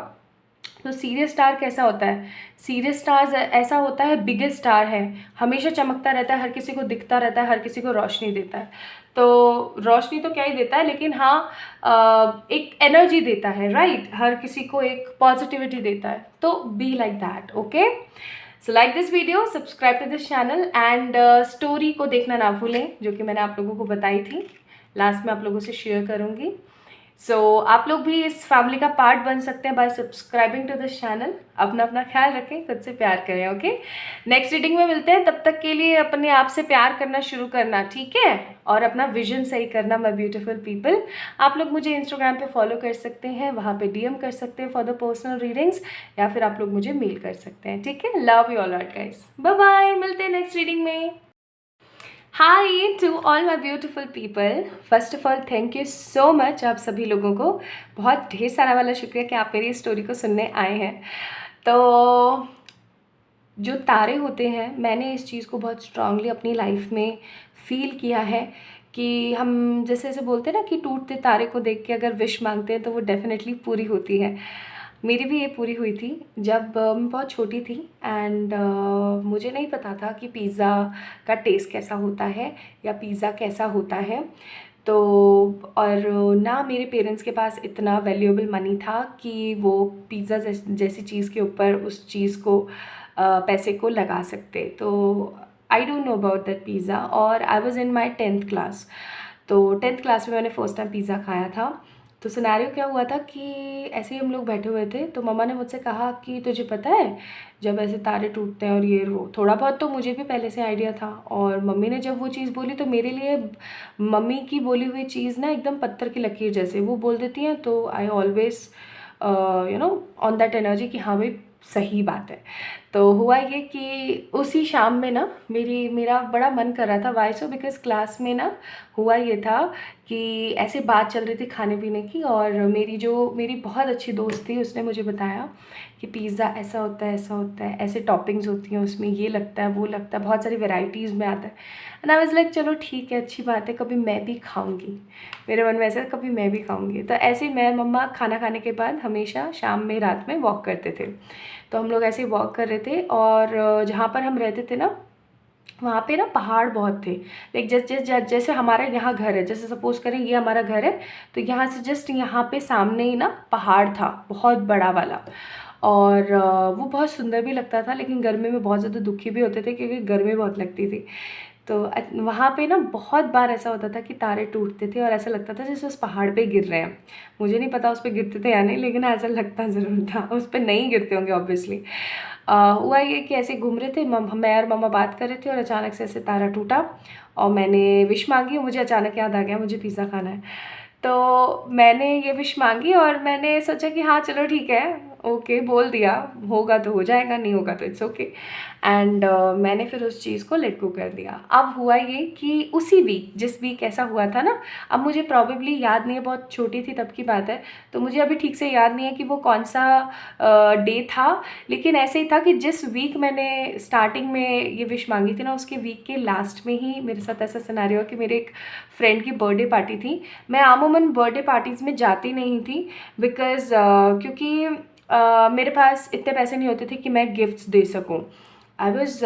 तो सीरियस स्टार कैसा होता है? सीरियस स्टार ऐसा होता है, बिगेस्ट स्टार है, हमेशा चमकता रहता है, हर किसी को दिखता रहता है, हर किसी को रोशनी देता है। तो रोशनी तो क्या ही देता है, लेकिन हाँ एक एनर्जी देता है, राइट, हर किसी को एक पॉजिटिविटी देता है। तो be like that, okay. So like this video, subscribe to this channel and story को देखना ना भूलें जो कि मैंने आप लोगों को बताई थी, लास्ट में आप लोगों से शेयर करूँगी। सो आप लोग भी इस फैमिली का पार्ट बन सकते हैं by subscribing to this channel. अपना अपना ख्याल रखें, खुद से प्यार करें, ओके। नेक्स्ट रीडिंग में मिलते हैं, तब तक के लिए अपने आप से प्यार करना शुरू करना, ठीक है, और अपना विजन सही करना, माय ब्यूटीफुल पीपल। आप लोग मुझे इंस्टाग्राम पे फॉलो कर सकते हैं, वहाँ पे डीएम कर सकते हैं फॉर द पर्सनल रीडिंग्स, या फिर आप लोग मुझे मेल कर सकते हैं, ठीक है। Love you all guys, bye bye, मिलते हैं नेक्स्ट रीडिंग में। Hi to all my beautiful people, first of all thank you so much आप सभी लोगों को, बहुत ढेर सारा वाला शुक्रिया कि आप मेरी स्टोरी को सुनने आए हैं। तो जो तारे होते हैं, मैंने इस चीज़ को बहुत स्ट्रांगली अपनी लाइफ में फील किया है कि हम जैसे ऐसे बोलते हैं ना कि टूटते तारे को देख के अगर विश मांगते हैं तो वो डेफिनेटली पूरी होती है। मेरी भी ये पूरी हुई थी जब मैं बहुत छोटी थी एंड मुझे नहीं पता था कि पिज़्ज़ा का टेस्ट कैसा होता है या पिज़्ज़ा कैसा होता है। तो और ना मेरे पेरेंट्स के पास इतना वैल्यूएबल मनी था कि वो पिज़्ज़ा जैसी चीज़ के ऊपर उस चीज़ को पैसे को लगा सकते। तो I don't know about that pizza, और I was in my 10th class. तो 10th क्लास में मैंने फर्स्ट टाइम पिज़्ज़ा खाया था। तो सिनेरियो क्या हुआ था कि ऐसे ही हम लोग बैठे हुए थे, तो मम्मा ने मुझसे कहा कि तुझे पता है जब ऐसे तारे टूटते हैं और ये वो, थोड़ा बहुत तो मुझे भी पहले से आइडिया था। और मम्मी ने जब वो चीज़ बोली तो मेरे लिए मम्मी की बोली हुई चीज़ ना एकदम पत्थर की लकीर जैसे वो बोल देती हैं। तो I always on that energy कि हाँ भाई सही बात है। तो हुआ ये कि उसी शाम में ना मेरा बड़ा मन कर रहा था। वाई सो, बिकॉज़ क्लास में ना हुआ ये था कि ऐसे बात चल रही थी खाने पीने की, और मेरी बहुत अच्छी दोस्त थी, उसने मुझे बताया कि पिज़्ज़ा ऐसा होता है, ऐसा होता है, ऐसे टॉपिंग्स होती हैं उसमें, ये लगता है, वो लगता है, बहुत सारी वैराइटीज़ में आता है। एंड आई वाज़ लाइक चलो ठीक है, अच्छी बात है, कभी मैं भी खाऊँगी। मेरे मन में ऐसा कभी मैं भी खाऊँगी। तो ऐसे ही मैं मम्मा खाना खाने के बाद हमेशा शाम में रात में वॉक करते थे। तो हम लोग ऐसे ही वॉक कर रहे थे, और जहाँ पर हम रहते थे ना, वहाँ पे ना पहाड़ बहुत थे। लाइक जैसे हमारा यहाँ घर है, जैसे सपोज़ करें ये हमारा घर है, तो यहाँ से जस्ट यहाँ पे सामने ही ना पहाड़ था, बहुत बड़ा वाला। और वो बहुत सुंदर भी लगता था, लेकिन गर्मी में बहुत ज़्यादा दुखी भी होते थे क्योंकि गर्मी बहुत लगती थी। तो वहाँ पे ना बहुत बार ऐसा होता था कि तारे टूटते थे और ऐसा लगता था जैसे उस पहाड़ पे गिर रहे हैं। मुझे नहीं पता उस पे गिरते थे या नहीं, लेकिन ऐसा लगता ज़रूर था। उस पे नहीं गिरते होंगे ऑब्वियसली। हुआ ये कि ऐसे घूम रहे थे, मैं और मम्मा बात कर रहे थे, और अचानक से ऐसे तारा टूटा और मैंने विश मांगी, और मुझे अचानक याद आ गया मुझे पिज़्ज़ा खाना है। तो मैंने ये विश मांगी और मैंने सोचा कि हाँ चलो ठीक है, ओके बोल दिया, होगा तो हो जाएगा, नहीं होगा तो इट्स ओके। एंड मैंने फिर उस चीज़ को लेट गो कर दिया। अब हुआ ये कि उसी वीक, जिस वीक ऐसा हुआ था ना, अब मुझे प्रॉबेबली याद नहीं है, बहुत छोटी थी तब की बात है, तो मुझे अभी ठीक से याद नहीं है कि वो कौन सा डे था। लेकिन ऐसे ही था कि जिस वीक मैंने स्टार्टिंग में ये विश मांगी थी ना, उसके वीक के लास्ट में ही मेरे साथ ऐसा सिनेरियो कि मेरे एक फ्रेंड की बर्थडे पार्टी थी। मैं आमूमन बर्थडे पार्टीज़ में जाती नहीं थी, बिकॉज़ क्योंकि मेरे पास इतने पैसे नहीं होते थे कि मैं गिफ्ट्स दे सकूं। I was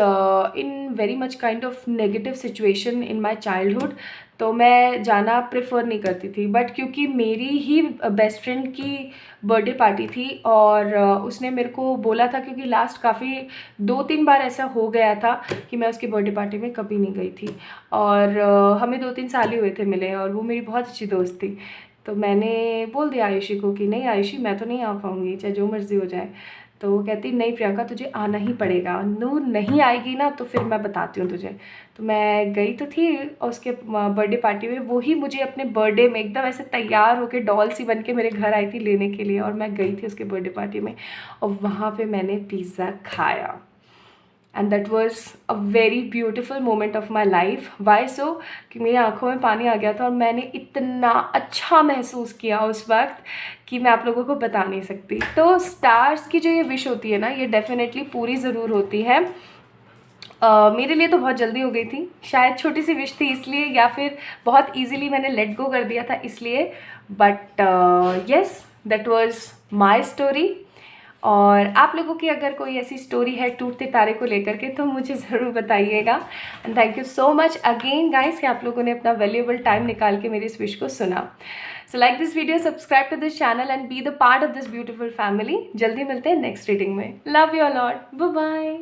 in very much kind of negative situation in my childhood, तो मैं जाना प्रेफर नहीं करती थी। बट क्योंकि मेरी ही बेस्ट फ्रेंड की बर्थडे पार्टी थी, और उसने मेरे को बोला था, क्योंकि लास्ट काफ़ी 2-3 बार ऐसा हो गया था कि मैं उसकी बर्थडे पार्टी में कभी नहीं गई थी, और हमें 2-3 साल ही हुए थे मिले, और वो मेरी बहुत अच्छी दोस्त थी। तो मैंने बोल दिया आयुषी को कि नहीं आयुषी, मैं तो नहीं आ पाऊँगी, चाहे जो मर्ज़ी हो जाए। तो वो कहती नहीं प्रियंका, तुझे आना ही पड़ेगा, तू नहीं आएगी ना तो फिर मैं बताती हूँ तुझे। तो मैं गई तो थी उसके बर्थडे पार्टी में। वो ही मुझे अपने बर्थडे में एकदम ऐसे तैयार होकर डॉल सी बन के मेरे घर आई थी लेने के लिए, और मैं गई थी उसके बर्थडे पार्टी में, और वहाँ पे मैंने पिज़्ज़ा खाया। And that was a very beautiful moment of my life. Why so, कि मेरी आंखों में पानी आ गया था, और मैंने इतना अच्छा महसूस किया उस वक्त कि मैं आप लोगों को बता नहीं सकती। तो स्टार्स की जो ये विश होती है ना, ये डेफिनेटली पूरी ज़रूर होती है। मेरे लिए तो बहुत जल्दी हो गई थी, शायद छोटी सी विश थी इसलिए, या फिर बहुत ईजिली मैंने लेट गो कर दिया था इसलिए। But yes, that was my story. और आप लोगों की अगर कोई ऐसी स्टोरी है टूटते तारे को लेकर के, तो मुझे ज़रूर बताइएगा। And thank you so much again guys कि आप लोगों ने अपना वैल्यूएबल टाइम निकाल के मेरी इस विश को सुना। So like this video, subscribe to this channel and be the part of this beautiful family. जल्दी मिलते हैं नेक्स्ट रीडिंग में। Love you all, bye bye.